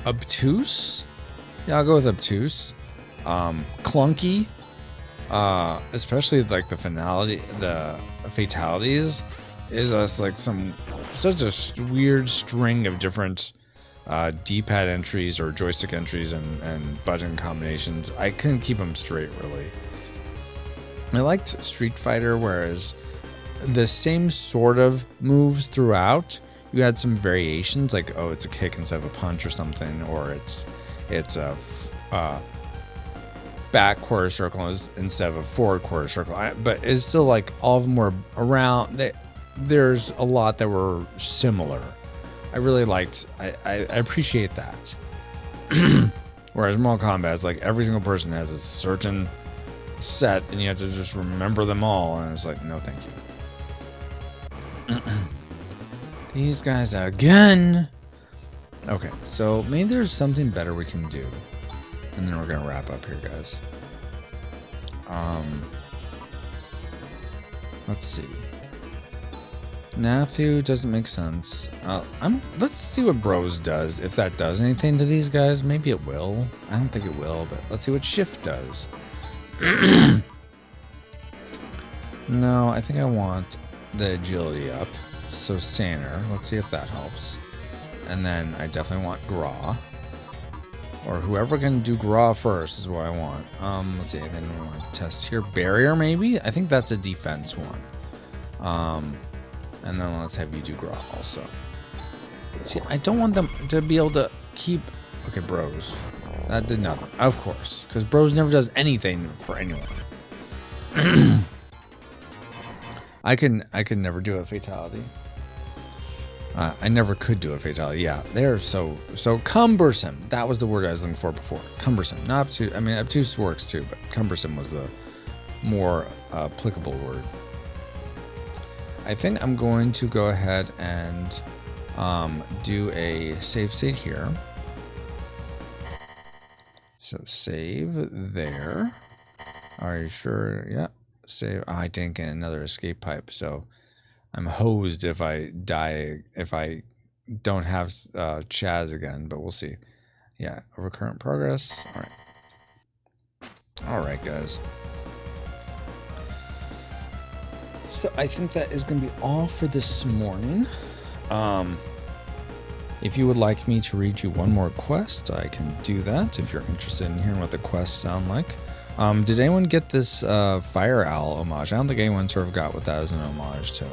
obtuse. Yeah, I'll go with obtuse. Clunky. Especially like the fatalities is us like such a weird string of different D-pad entries or joystick entries and button combinations. I couldn't keep them straight, really. I liked Street Fighter, whereas the same sort of moves throughout. You had some variations, like, oh, it's a kick instead of a punch or something, or it's a back quarter circle instead of a forward quarter circle. But it's still like all of them were around. There's a lot that were similar. I really liked. I appreciate that. Whereas Mortal Kombat is like every single person has a certain set, and you have to just remember them all. And it's like, no, thank you. These guys again. Okay, so maybe there's something better we can do, and then we're gonna wrap up here, guys. Let's see. Nathu doesn't make sense. Let's see what Bros does. If that does anything to these guys, maybe it will. I don't think it will, but let's see what Shift does. No, I think I want the agility up. So Saner, let's see if that helps. And then I definitely want Gra. Or whoever can do Gra first is what I want. Let's see, and then we want to test here. Barrier, maybe? I think that's a defense one. And then let's have you do Gra also. See, I don't want them to be able to keep... Okay, Bros. That did nothing. Of course. Because Bros never does anything for anyone. I can never do a fatality. I never could do a fatality. Yeah, they're so cumbersome. That was the word I was looking for before. Cumbersome. Not obtuse. I mean, obtuse works too, but cumbersome was the more applicable word. I think I'm going to go ahead and do a save state here. So save there. Are you sure? Yeah. Save. Oh, I didn't get another escape pipe, so I'm hosed if I die, if I don't have Chaz again, but we'll see. Yeah, over current progress. All right. All right, guys. So I think that is going to be all for this morning. If you would like me to read you one more quest, I can do that if you're interested in hearing what the quests sound like. Did anyone get this Fire Owl homage? I don't think anyone sort of got what that was an homage to.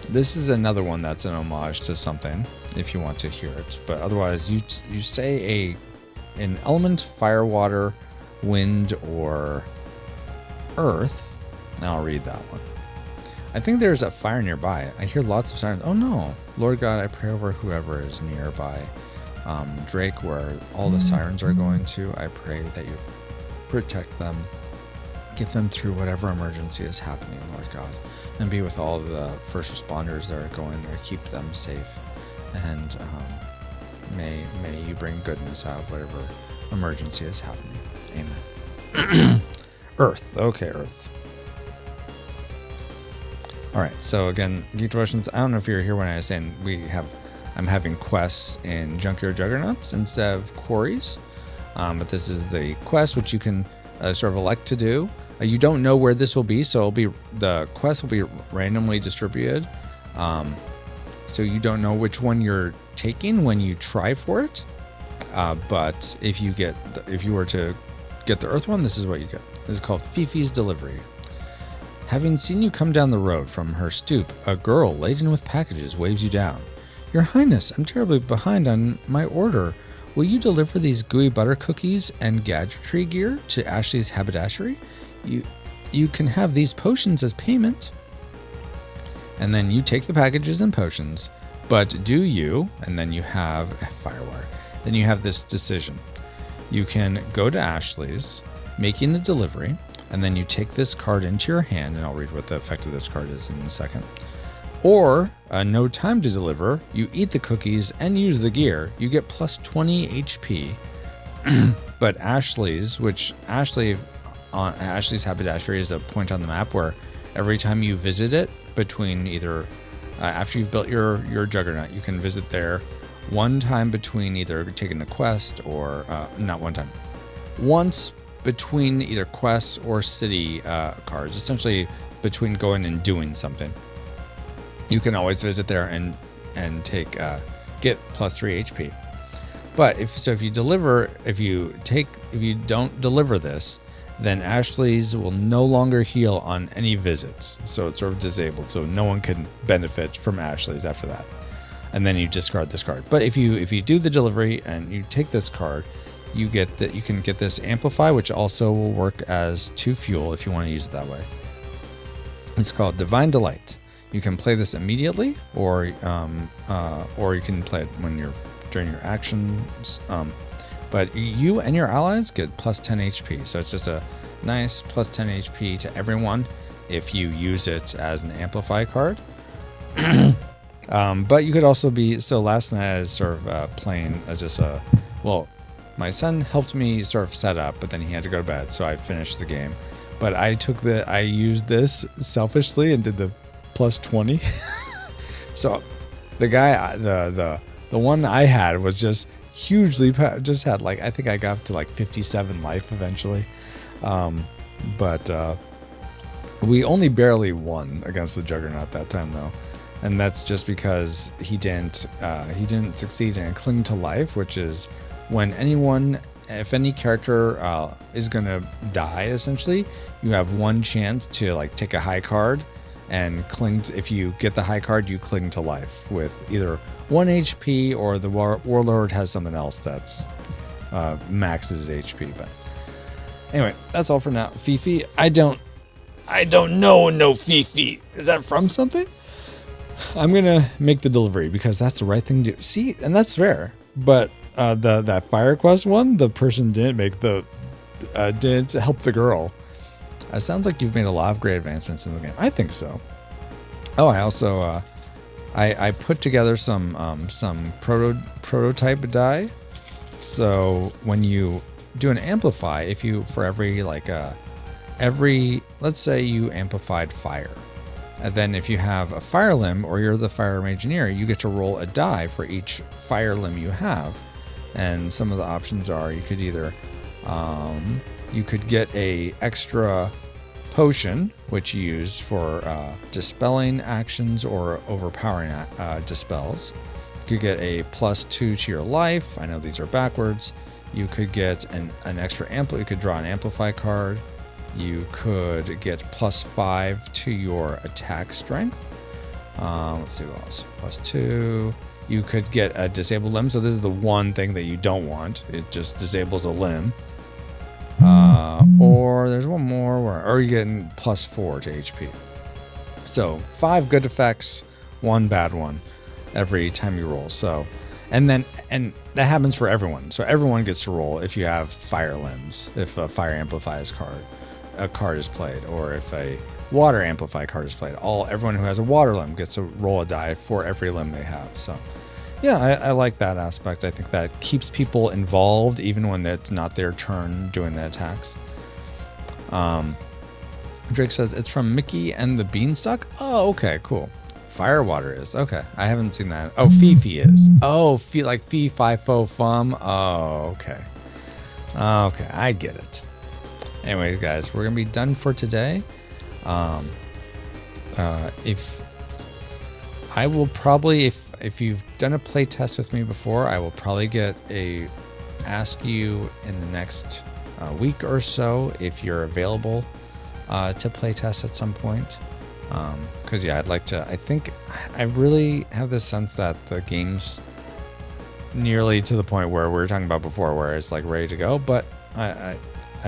This is another one that's an homage to something, if you want to hear it. But otherwise, you say an element, fire, water, wind, or earth. Now I'll read that one. I think there's a fire nearby. I hear lots of sirens. Oh no. Lord God, I pray over whoever is nearby. Drake, where all the sirens are going to, I pray that you protect them. Get them through whatever emergency is happening, Lord God. And be with all the first responders that are going there. Keep them safe. And may you bring goodness out of whatever emergency is happening. Amen. Earth. Okay, Earth. All right. So again, Geek Devotions. I don't know if you were here when I was saying I'm having quests in Junkyard Juggernauts instead of quarries. But this is the quest which you can sort of elect to do. You don't know where this will be, so the quest will be randomly distributed. So you don't know which one you're taking when you try for it. But if you were to get the Earth one, this is what you get. This is called Fifi's Delivery. Having seen you come down the road from her stoop, a girl laden with packages waves you down. Your Highness, I'm terribly behind on my order. Will you deliver these gooey butter cookies and gadgetry gear to Ashley's haberdashery? You can have these potions as payment. And then you take the packages and potions, but do you, and then you have a firewire. Then you have this decision. You can go to Ashley's, making the delivery, and then you take this card into your hand, and I'll read what the effect of this card is in a second. Or, no time to deliver, you eat the cookies and use the gear. You get plus 20 HP. But Ashley's, which Ashley's haberdashery is a point on the map where every time you visit it, between either after you've built your juggernaut, you can visit there one time between either taking a quest or not one time, once between either quests or city cards, essentially between going and doing something. You can always visit there and take get plus 3 HP. But if you don't deliver this, then Ashley's will no longer heal on any visits. So it's sort of disabled, so no one can benefit from Ashley's after that. And then you discard this card. But if you do the delivery and you take this card, you can get this Amplify, which also will work as 2 fuel if you want to use it that way. It's called Divine Delight. You can play this immediately, or you can play it during your actions. But you and your allies get plus 10 HP. So it's just a nice plus 10 HP to everyone if you use it as an Amplify card. But you could also be... So last night I was sort of playing my son helped me sort of set up, but then he had to go to bed, so I finished the game. But I used this selfishly and did the plus 20. So the guy, the one I had was just hugely, just had I think I got up to 57 life eventually. But we only barely won against the Juggernaut that time though. And that's just because he didn't succeed in Cling to Life, which is when if any character is going to die, essentially, you have one chance to take a high card and if you get the high card, you cling to life with either 1 HP or the Warlord has something else that's maxes HP. But anyway, that's all for now. Fifi, I don't know no Fifi. Is that from something? I'm gonna make the delivery because that's the right thing to do. See, and that's fair. But that Fire Quest one, the person didn't help the girl. It sounds like you've made a lot of great advancements in the game. I think so. Oh, I also I put together some prototype die. So when you do an amplify, if you for every let's say you amplified fire. And then if you have a fire limb or you're the fire engineer, you get to roll a die for each fire limb you have. And some of the options are you could either you could get a extra potion, which you use for dispelling actions or overpowering dispels. You could get a +2 to your life. I know these are backwards. You could get an extra you could draw an amplify card. You could get +5 to your attack strength. Let's see what else. +2. You could get a disabled limb. So this is the one thing that you don't want. It just disables a limb. Or there's one more or you're getting +4 to HP. So 5 good effects, 1 bad one every time you roll. So, and that happens for everyone. So everyone gets to roll if you have fire limbs, if a fire amplifies a card is played, or if a water amplify card is played. Everyone who has a water limb gets to roll a die for every limb they have. So yeah, I like that aspect. I think that keeps people involved even when it's not their turn doing the attacks. Drake says it's from Mickey and the Beanstalk. Oh, okay, cool. Firewater is okay. I haven't seen that. Oh, Fifi is. Oh, like fee fi fo fum. Oh, okay. Okay, I get it. Anyways, guys, we're gonna be done for today. If I will probably, if you've done a play test with me before, I will probably ask you in the next week or so if you're available to play test at some point. Because yeah, I'd like to. I think I really have this sense that the game's nearly to the point where we were talking about before, where it's like ready to go. But I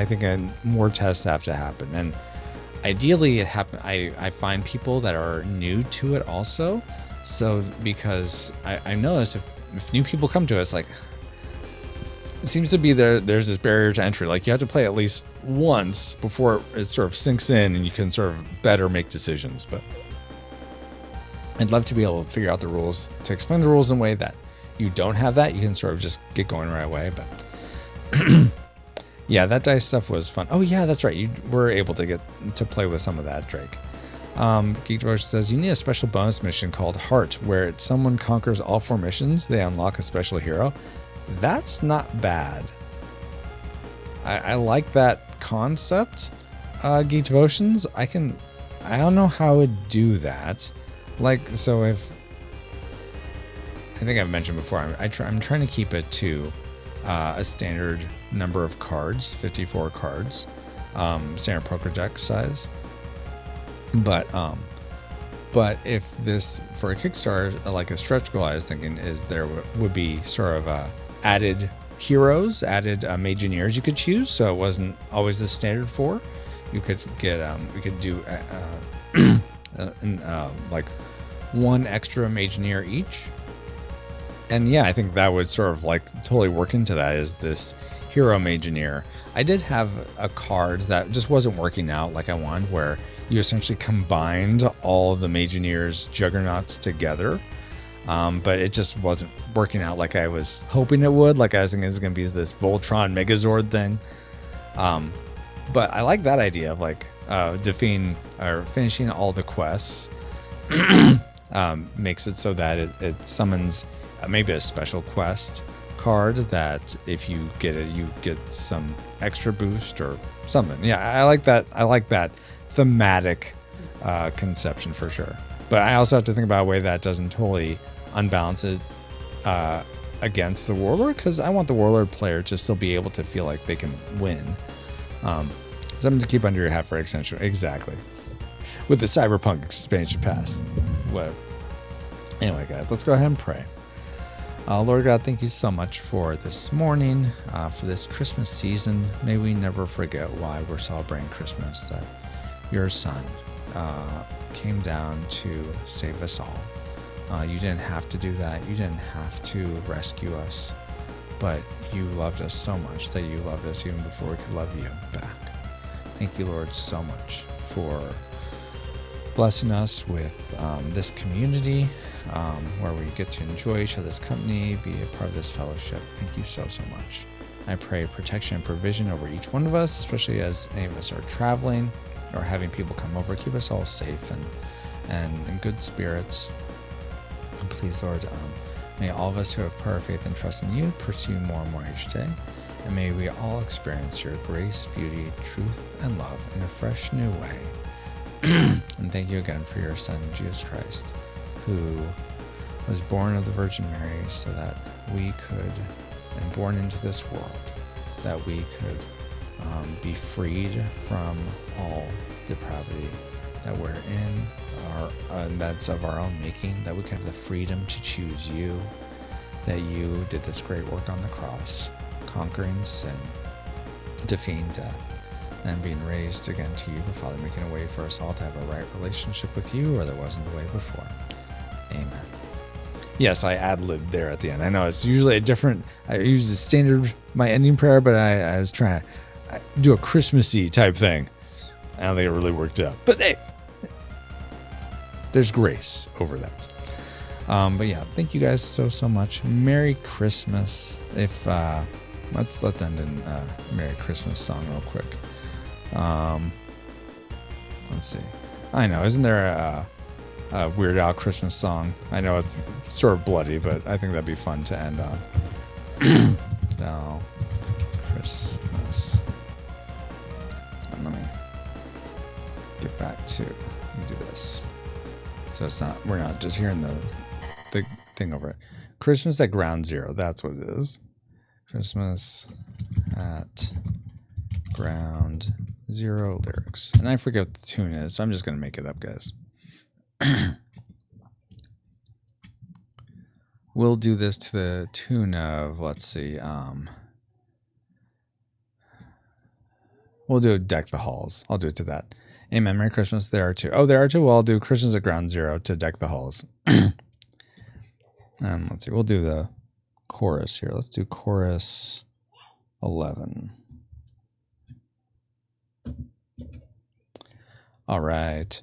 think more tests have to happen, and ideally I find people that are new to it also. So because I notice if new people come to us, like it seems to be there's this barrier to entry. Like you have to play at least once before it sort of sinks in and you can sort of better make decisions. But I'd love to be able to figure out the rules, to explain the rules in a way that you don't have that. You can sort of just get going right away. But yeah, that dice stuff was fun. Oh yeah, that's right. You were able to get to play with some of that, Drake. Geek George says you need a special bonus mission called Heart, where someone conquers all 4 missions, they unlock a special hero. That's not bad. I like that concept. Geek Devotions, I don't know how I would do that. Like, so I think I've mentioned before, I'm trying to keep it to a standard number of cards, 54 cards, standard poker deck size. But if this, for a Kickstarter, like a stretch goal, I was thinking is there would be sort of added heroes, added Mageneers you could choose, so it wasn't always the standard 4. You could get we could do like 1 extra Mageneer each. And yeah, I think that would sort of like totally work into that, is this hero Mageneer. I did have a card that just wasn't working out like I wanted, where you essentially combined all the Mageneer's juggernauts together. But it just wasn't working out like I was hoping it would. Like I was thinking it was going to be this Voltron Megazord thing. But I like that idea of like defeating or finishing all the quests. Makes it so that it summons maybe a special quest card that if you get it, you get some extra boost or something. Yeah, I like that. I like that thematic conception for sure. But I also have to think about a way that doesn't totally unbalance it against the Warlord, because I want the Warlord player to still be able to feel like they can win. Something to keep under your hat for extension. Exactly. With the Cyberpunk expansion pass. Whatever. Anyway, guys, let's go ahead and pray. Lord God, thank you so much for this morning, for this Christmas season. May we never forget why we're celebrating Christmas, that your son came down to save us all. You didn't have to do that. You didn't have to rescue us, but you loved us so much that you loved us even before we could love you back. Thank you, Lord, so much for blessing us with this community where we get to enjoy each other's company, be a part of this fellowship. Thank you so much. I pray protection and provision over each one of us, especially as any of us are traveling or having people come over. Keep us all safe and in good spirits. And please, Lord, may all of us who have prayer, faith, and trust in you pursue more and more each day. And may we all experience your grace, beauty, truth, and love in a fresh new way. And thank you again for your Son, Jesus Christ, who was born of the Virgin Mary so that we could and born into this world, that we could be freed from all depravity, that we're in our that's of our own making, that we can have the freedom to choose you, that you did this great work on the cross, conquering sin, defeating death, and being raised again to you, the Father, making a way for us all to have a right relationship with you where there wasn't a way before. Amen. Yes, I ad-libbed there at the end. I know it's usually a different, I use the standard, my ending prayer, but I was trying to do a Christmassy type thing. I don't think it really worked out. But hey, there's grace over that. But yeah, thank you guys so much. Merry Christmas. If let's end in Merry Christmas song real quick. Let's see. I know, isn't there a Weird Al Christmas song? I know it's sort of bloody, but I think that'd be fun to end on. No, Christmas. And let me get back to do this. So we're not just hearing the thing over it. Christmas at Ground Zero. That's what it is. Christmas at Ground Zero lyrics. And I forget what the tune is, so I'm just going to make it up, guys. We'll do this to the tune of, let's see, we'll do Deck the Halls. I'll do it to that. Amen. Merry Christmas. There are two. Oh, there are two? Well, I'll do Christmas at Ground Zero to Deck the Halls. Let's see. We'll do the chorus here. Let's do chorus 11. All right.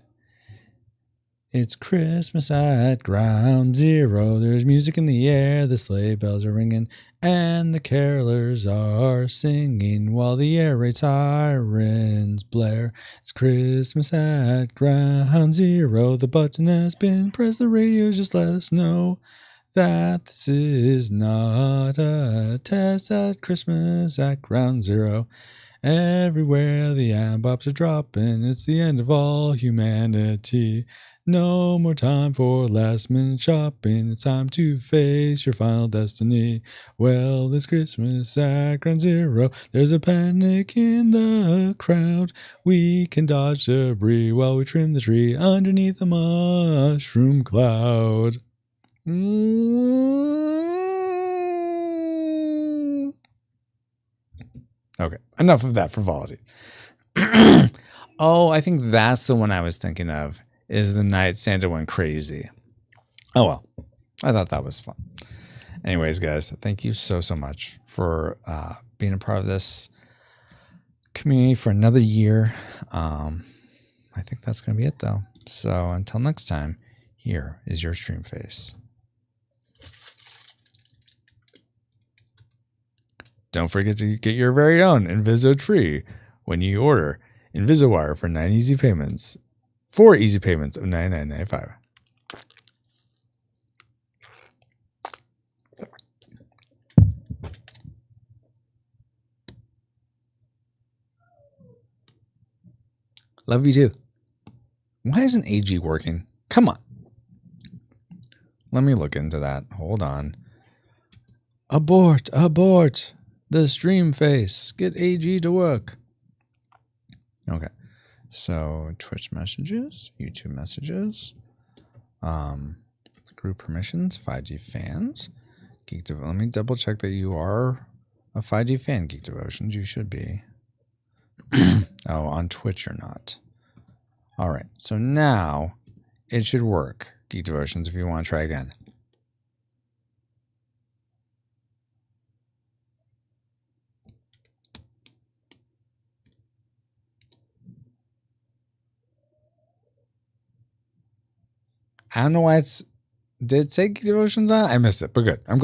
It's Christmas at Ground Zero. There's music in the air, the sleigh bells are ringing, and the carolers are singing while the air raid sirens blare. It's Christmas at Ground Zero. The button has been pressed, the radio just let us know that this is not a test. At Christmas at Ground Zero. Everywhere the ambobs are dropping, it's the end of all humanity. No more time for last minute shopping. It's time to face your final destiny. Well, this Christmas at Ground Zero, there's a panic in the crowd. We can dodge debris while we trim the tree underneath a mushroom cloud. Okay, enough of that frivolity. Oh, I think that's the one I was thinking of, is the night Santa went crazy. Oh, well, I thought that was fun. Anyways, guys, thank you so much for being a part of this community for another year. I think that's going to be it, though. So until next time, here is your stream face. Don't forget to get your very own Inviso tree when you order InvisoWire for 4 easy payments of $99.95. Love you too. Why isn't AG working? Come on. Let me look into that. Hold on. Abort. The stream face. Get AG to work. Okay. So Twitch messages, YouTube messages, group permissions, 5G fans, Geek Devotion. Let me double check that you are a 5G fan, Geek Devotions. You should be. Oh, on Twitch you're not. All right. So now it should work, Geek Devotions, if you want to try again. I don't know why did it say Geek Devotions on? I missed it, but good. I'm glad.